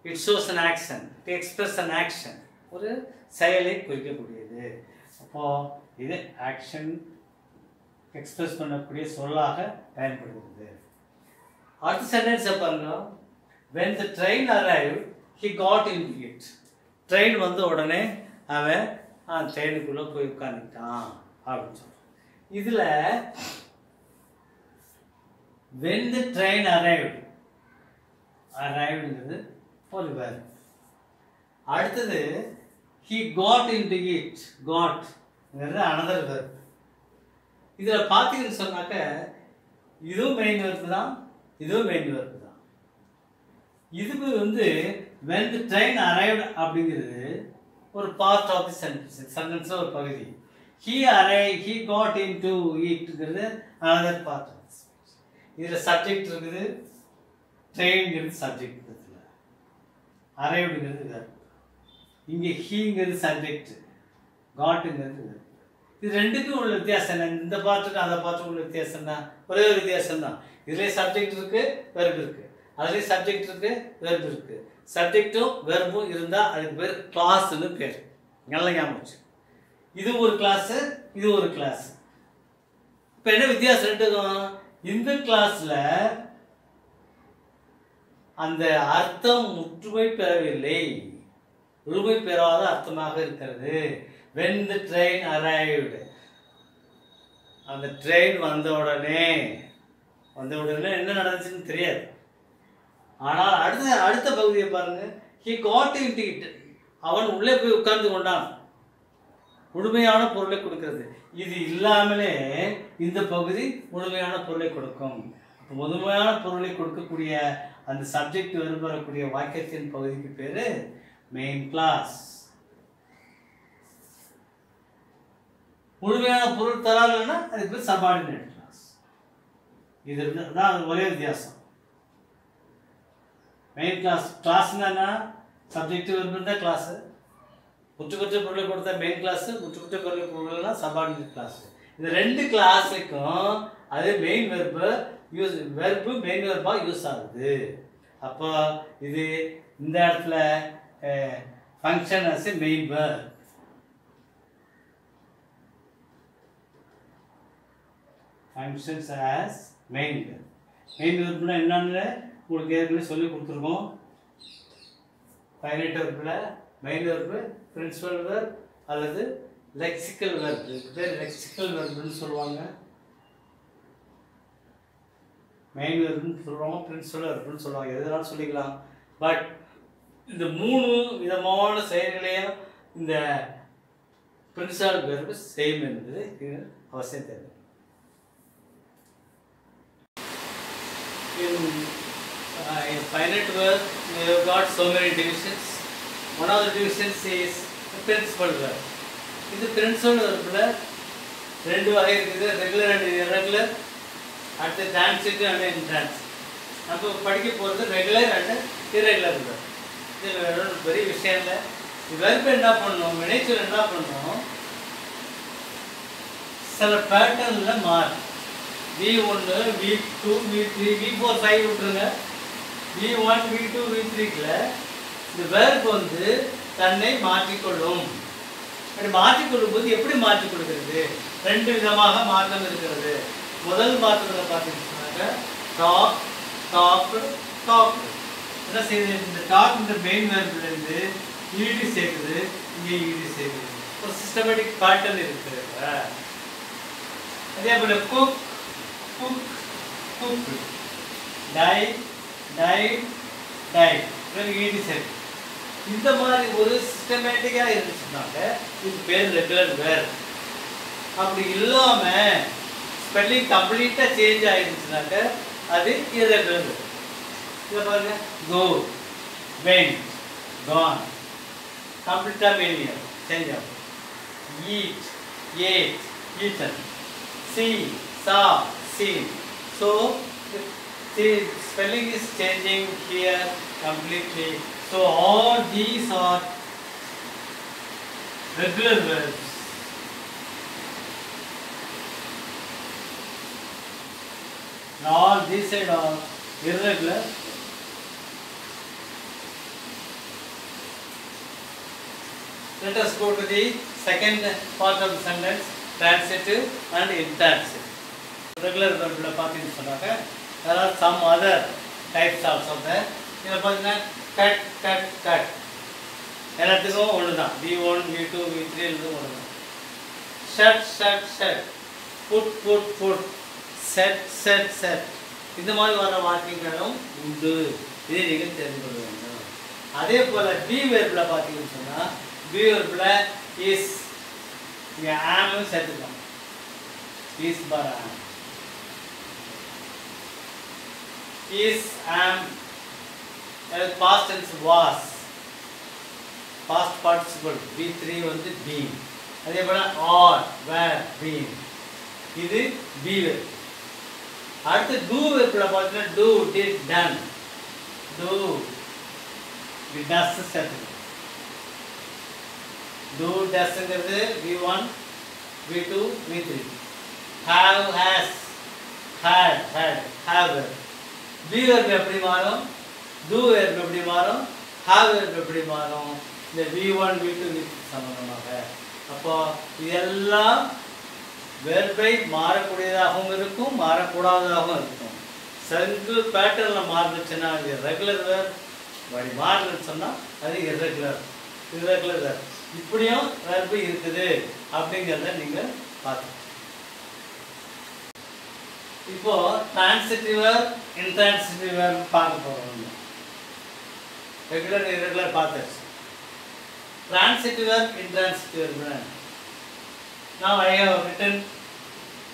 It shows an action, it expresses an action, ஒரு செயலை குறிக்கக்கூடியது. அப்போது இது ஆக்ஷன் எக்ஸ்பிரஸ் பண்ணக்கூடிய சொல்லாக பயன்படுகிறது. அடுத்த சென்டென்ஸை பாருங்க, when the train arrived he got into it. Train வந்த உடனே அவன் ட்ரெயினுக்குள்ளே போய் உட்காந்துட்டான் அப்படின்னு சொல்கிறான். இதில் when the train arrived, arrivedங்கிறது ஒரு verb. அடுத்தது he got into it, gotங்கிறது another verb. இதில் பார்த்தீங்கன்னு சொன்னாக்க இதுவும் மெயின் verb தான், இதுவும் மெயின் verb தான். இதுக்கு when the train arrived அப்படிங்கிறது ஒரு பார்ட் ஆஃப் தி சென்டென்ஸ், ஒரு பகுதி. he got into itங்கிறது another part. இதில் சப்ஜெக்ட் இருக்குது, ட்ரெயின்ங்கிறது சப்ஜெக்ட் இருக்குது, அரைவ்டுங்கிறது வெர்ப். இங்கே ஹீங்கிறது சப்ஜெக்ட், காட்டுங்கிறது வெர்ப். இது ரெண்டுக்கும் உள்ள வித்தியாசம் என்ன, இந்த பாட்டுக்கு அந்த பாட்டுக்கு உள்ள வித்தியாசம் தான், ஒரே ஒரு வித்தியாசம் தான். இதுலேயே சப்ஜெக்ட் இருக்குது, வெர்ப் இருக்குது, அதுலேயே சப்ஜெக்ட் இருக்குது, வெர்ப் இருக்குது. சப்ஜெக்டும் வெர்பும் இருந்தால் அதுக்கு பேர் கிளாஸ்ன்னு பேர். நல்ல ஞாபகம். இது ஒரு கிளாஸு, இது ஒரு கிளாஸ். இப்போ என்ன வித்தியாசம் ரெண்டுக்கும், இந்த கிளாஸ்ல அந்த அர்த்தம் முற்றுமை பெறவில்லை, முழுமை பெறாத அர்த்தமாக இருக்கிறது. when the train arrived, அந்த ட்ரெயின் வந்த உடனே என்ன நடந்துச்சுன்னு தெரியாது. ஆனால் அடுத்த பகுதியை பாருங்க, he got into it, அவன் உள்ளே போய் உட்கார்ந்து கொண்டான். முழுமையான பொருளை கொடுக்கிறது. இது இல்லாமலே இந்த பகுதி முழுமையான பொருளை கொடுக்கும். முழுமையான பொருளை கொடுக்கக்கூடிய அந்த சப்ஜெக்ட் வரக்கூடிய வாக்கியத்தின் பகுதிக்கு பேரு மெயின் கிளாஸ். முழுமையான பொருள் தராதுன்னா அதுக்கு பேர் சபார்டினேட் கிளாஸ். இது தான் ஒரே வித்தியாசம். மெயின் கிளாஸ்னா என்ன, சப்ஜெக்ட் இருந்தால் கிளாஸு, முற்றுப்பெற்ற பொருளை கொடுத்தா மெயின் கிளாஸு, முற்றுப்பெற்ற பொருள்னா சபார்டினேட் கிளாஸ். இந்த ரெண்டு கிளாஸுக்கும் அது மெயின் வெர்பு மெயின் வெர்பாக யூஸ் ஆகுது. அப்போ இது இந்த இடத்துல function as a main verb. Functions as main verb. Main வெர்ப்னா என்னன்னு உங்களுக்கு ஏற்கனவே சொல்லி கொடுத்துருக்கோம். ஃபைனைட் வெர்பில் மெயின் வெர்பு, பிரின்சிபல் வெர்ப் அல்லது லெக்சிக்கல் வெர்ப். பேர் லெக்சிக்கல் வெர்ப்னு சொல்லுவாங்க. மெயின் வெர்ப்னு சொல்லுவாங்க, பிரின்சிபல் வெர்ப்னு சொல்லுவாங்க, எதுனாலும் சொல்லிக்கலாம். பட் இந்த மூணு விதமான செயல்களையும் இந்த பிரின்சிபல் வெர்பு செய்யும் என்பது அவசியம் தெரியும். In finite verb, we have got so many divisions. One of the divisions is the principal verb. இந்த principal verbல ரெண்டு வகை இருக்குது, ரெகுலர் அண்ட் irregular. அடுத்து transitive and intransitive. நம்ம படிக்க போகிறது ரெகுலர் அண்ட் irregular verb. இதில் பெரிய விஷயம் இல்லை. வெர்பு என்ன பண்ணணும், வினைச்சொல் என்ன பண்ணணும், சில பேட்டர்னில் மாறும். V1, V2, V3, V4, 5 விட்டுருங்க. V1, V2, V3க்குள்ள இந்த வெர்ப் வந்து தன்னை மாற்றிக்கொள்ளும். அப்படி மாற்றிக்கொள்ளும் போது எப்படி மாற்றிக் கொடுக்கிறது? ரெண்டு விதமாக மாற்றம் இருக்கிறது. முதல் மாற்றத்தில் பார்த்தீங்கன்னா டாக், டாப், டாக். என்ன செய்யுது, இந்த டாக் இந்த மெயின் வெர்ப்லேருந்து ஈடு சேர்க்குது, இங்கே ஈடு சேர்க்குது. ஒரு சிஸ்டமேட்டிக் பேட்டர்ன் இருக்குது. அதே போல் cook, cook, cook, die, die, die, ஈடு சேர்க்கு. இந்த மாதிரி ஒரு சிஸ்டமேட்டிக்காக இருந்துச்சுனாக்க இது பேர் ரெகுலர் வேர். அப்படி இல்லாமல் ஸ்பெல்லிங் கம்ப்ளீட்டாக சேஞ்ச் ஆகிருந்துச்சுனாக்க அது irregular. இதை பாருங்க, கோ, வென், கான், கம்ப்ளீட்டாக மெயினியர் சேஞ்ச் ஆகும். ஈட், ஏட், ஈட்டன், சி, சா, seen. So the spelling is changing here completely. So all these are regular verbs. Now all these side are irregular. Let us go to the second part of the sentence, transitive and intransitive. Regular verb la pathina சொன்னாங்க. There are some other types also there. இத பாத்தீங்கன்னா cut, cut, cut. எல்லாத்துக்கும் ஒண்ணுதான். V1, V2, V3 எல்லாம் ஒண்ணுதான். Shut, shut, shut. Put, put, put. Set, set, set. இந்த மாதிரி வர வாக்கியங்களும் உண்டு. இதை நீங்கள் தெரிந்து கொள்ள வேண்டும். அதே போல B வெர்ப்ல பாத்தீங்கன்னு சொன்னா B வெர்ப்ல is இங்க am சேர்த்துக்கலாம். is bar am. Is, am, past tense was, past participle, V3 வந்து been. அதே போல are, were, been. இது B verb. அடுத்து do வெர்ப்ல பார்த்தீங்கன்னா do, did, done. Do, இது does சேர்த்துக்கலாம். Do, doesங்கிறது V1, V2, V3. Have, has, had, have verb. B verb எப்படி மாறும், do verb எப்படி மாறும், have verb எப்படி மாறும், இந்த V1, V2, V3 சம்பந்தமாக. அப்போ இதெல்லாம் வெர்பை மாறக்கூடியதாகவும் இருக்கும், மாறக்கூடாததாகவும் இருக்கும். சிங்கிள் பேட்டர்னில் மாறுச்சுன்னா அது ரெகுலர் வெர்ப், அப்படி மாறுதுன்னு சொன்னால் அது irregular வெர்ப். இப்படியும் வெர்பு இருக்குது அப்படிங்கிறத நீங்கள் பார்த்து. இப்போ transitive verb, intransitive verb பார்க்க போறோம். ரெகுலர் irregular பார்த்தாச்சு. Transitive verb, intransitive verb. Now I have written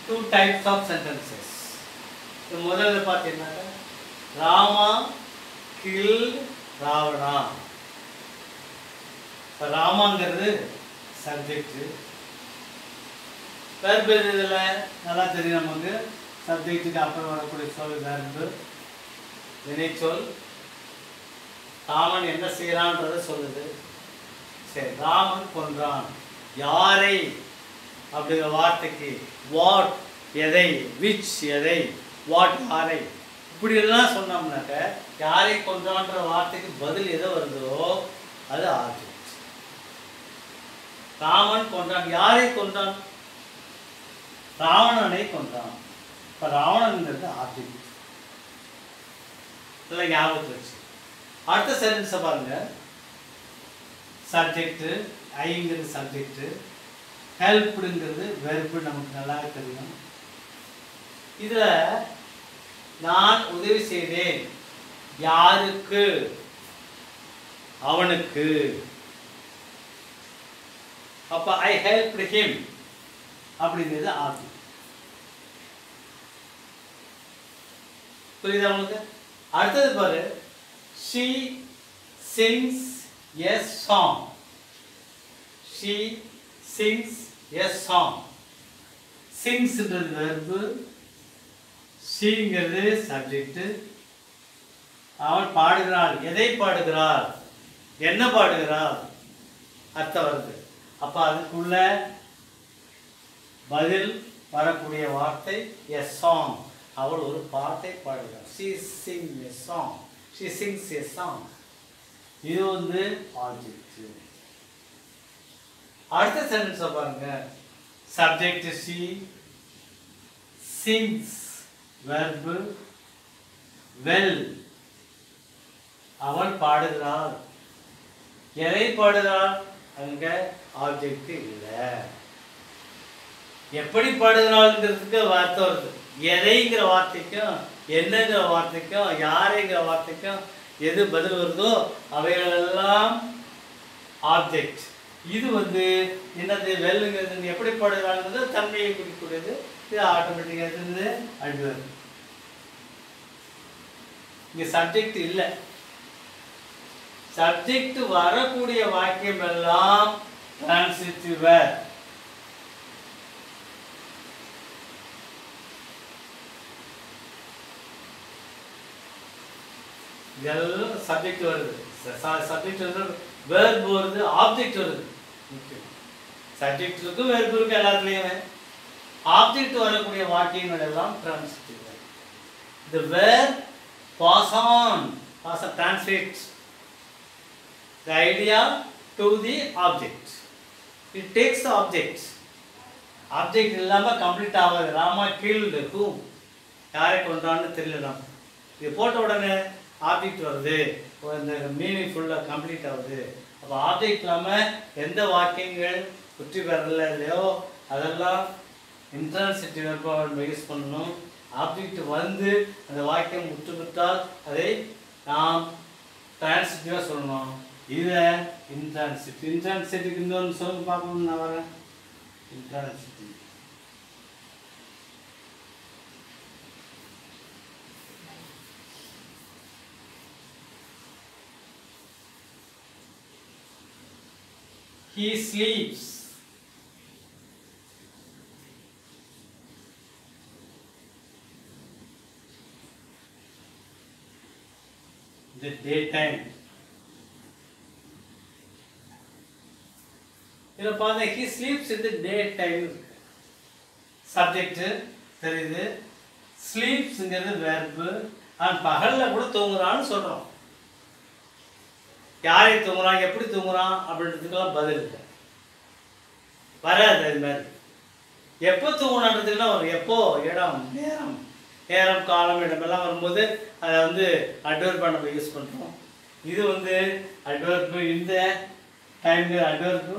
two types of sentences. இந்த முதல்ல பார்த்தீங்கன்னா ராமா killed ராவணா. ராமாங்கிறது சப்ஜெக்ட். verb இதில் நல்லா தெரியும் நமக்கு. சப்ஜெக்ட்டுக்கு அப்புறம் வரக்கூடிய சொல் verb, வினைச்சொல். ராமன் என்ன செய்யறான்றதை சொல்லுது. சரி, ராமன் கொன்றான். யாரை அப்படிங்கிற வார்த்தைக்கு வாட் எதை, விச் எதை, வாட் யாரை, இப்படியெல்லாம் சொன்னோம்னாக்க யாரை கொன்றான்ற வார்த்தைக்கு பதில் எதை வருதோ அது ஆப்ஜெக்ட். ராமன் கொன்றான். யாரை கொன்றான்? ராவணனை கொன்றான். இப்போ ராவணன்கிறது ஆப்ஜெக்ட். இல்லை ஞாபகத்தில் வச்சு. அடுத்த சென்டென்ஸை பாருங்க. சப்ஜெக்டு, ஐங்கிறது சப்ஜெக்டு, ஹெல்ப்டுங்கிறது வெர்பு நமக்கு நல்லா தெரியும். இதில் நான் உதவி செய்தேன் யாருக்கு அவனுக்கு. அப்ப I helped him அப்படிங்கிறது ஆப்ஜெக்ட். புரியுதா உங்களுக்கு? அடுத்தது பாரு, she sings a song. She sings a song. Sings ன்றது verb, ங்கிறது சப்ஜெக்ட். அவள் பாடுகிறாள். எதை பாடுகிறாள்? என்ன பாடுகிறாள்? அர்த்தம் வருது. அப்ப அதுக்குள்ள பதில் வரக்கூடிய வார்த்தை a song. அவள் ஒரு பாட்டை பாடுகிறாள். She sings a song. She sings a song. இது வந்து ஆப்ஜெக்ட். அடுத்த சென்டென்ஸ் பாருங்க. Subject she, sings verb, well. அவள் பாடுகிறாள். எதை பாடுகிறாள்? அங்க ஆப்ஜெக்ட் இல்லை. எப்படி பாடுகிறாள்ங்கிறதுக்கு வார்த்தை வருது. எதைங்கிற வார்த்தைக்கும் என்னங்கிற வார்த்தைக்கும் யாரைங்கிற வார்த்தைக்கும் எது பதில் வருதோ அவைகளெல்லாம் ஆப்ஜெக்ட். இது வந்து என்னது? வெல்லுங்கிறது எப்படி பாடுகிறாள்ங்கிறது தன்மையை குறிக்கக்கூடியது. இது ஆட்டோமேட்டிக்காக இருந்தது அட்வர்ப். இங்க சப்ஜெக்ட் இல்லை. சப்ஜெக்ட் வரக்கூடிய வாக்கியம் எல்லாம் டிரான்சிட்டிவ் வேர். இதெல்லாம் சப்ஜெக்ட் வருது. சப்ஜெக்ட் வருது, வேர்ப் வருது, ஆப்ஜெக்ட் வருது. சப்ஜெக்ட் இருக்கு, வேர்ப் இருக்கு எல்லாத்துலயுமே. ஆப்ஜெக்ட் வரக்கூடிய வாக்கியங்கள் எல்லாம் transitive verb. The verb pass on transfers the idea to the object. It takes the object. Object இல்லாம கம்ப்ளீட் ஆகாது. Rama killed whom? யாரை கொன்றான்னு தெரியல. நம்ம இது போட்ட உடனே ஆப்ஜெக்ட் வருது, இந்த மீனிங் ஃபுல்லாக கம்ப்ளீட் ஆகுது. அப்போ ஆப்ஜெக்ட் இல்லாமல் எந்த வாக்கியங்கள் வெற்றி பெறல இல்லையோ அதெல்லாம் இன்ட்ரான்சிட்டிவ் வெர்பை யூஸ் பண்ணணும். ஆப்ஜெக்ட் வந்து அந்த வாக்கியம் முற்றுவிட்டால் அதை நாம் டிரான்சிட்டிவாக சொல்லணும். இதை இன்ட்ரான்சிட்டிவ். இன்ட்ரான்சிட்டிவ்க்கு இன்னொன்று சொல்லி பார்க்கணும்னு நான் வரேன். Intransitive he sleeps. The daytime. இதில் பார்த்தா he sleeps in the daytime. Subject தெரியுது. ஸ்லீப்ஸ்ங்கிறது வெர்பு. அவன் பகலில் கூட தூங்குறான்னு சொல்கிறோம். யாரை தூங்குறான், எப்படி தூங்குறான் அப்படின்றதுக்கெல்லாம் பதில் இல்லை, வராது. அது மாதிரி எப்போ தூங்குனான்றதுக்குலாம் வரும். எப்போ, இடம், நேரம், நேரம், காலம், இடமெல்லாம் வரும்போது அதை வந்து அட்வர்பை நம்ம யூஸ் பண்ணுறோம். இது வந்து அட்வர்பு, இந்த டைம்ங்கிற அட்வர்பு.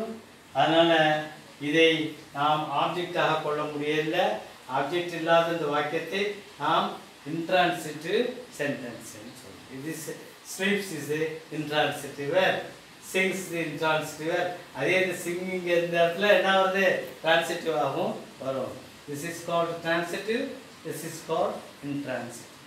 அதனால் இதை நாம் ஆப்ஜெக்டாக கொள்ள முடியல. ஆப்ஜெக்ட் இல்லாத இந்த வாக்கியத்தை நாம் இன்ட்ரான்சிட்டிவ் சென்டென்ஸ் சொல்லுவோம். இது sleeps is the intransitive verb, sings the intransitive verb. அதே இந்த singing இந்த இடத்துல என்ன வருது? transitive ஆகும் வரும். This is called transitive, this is called intransitive.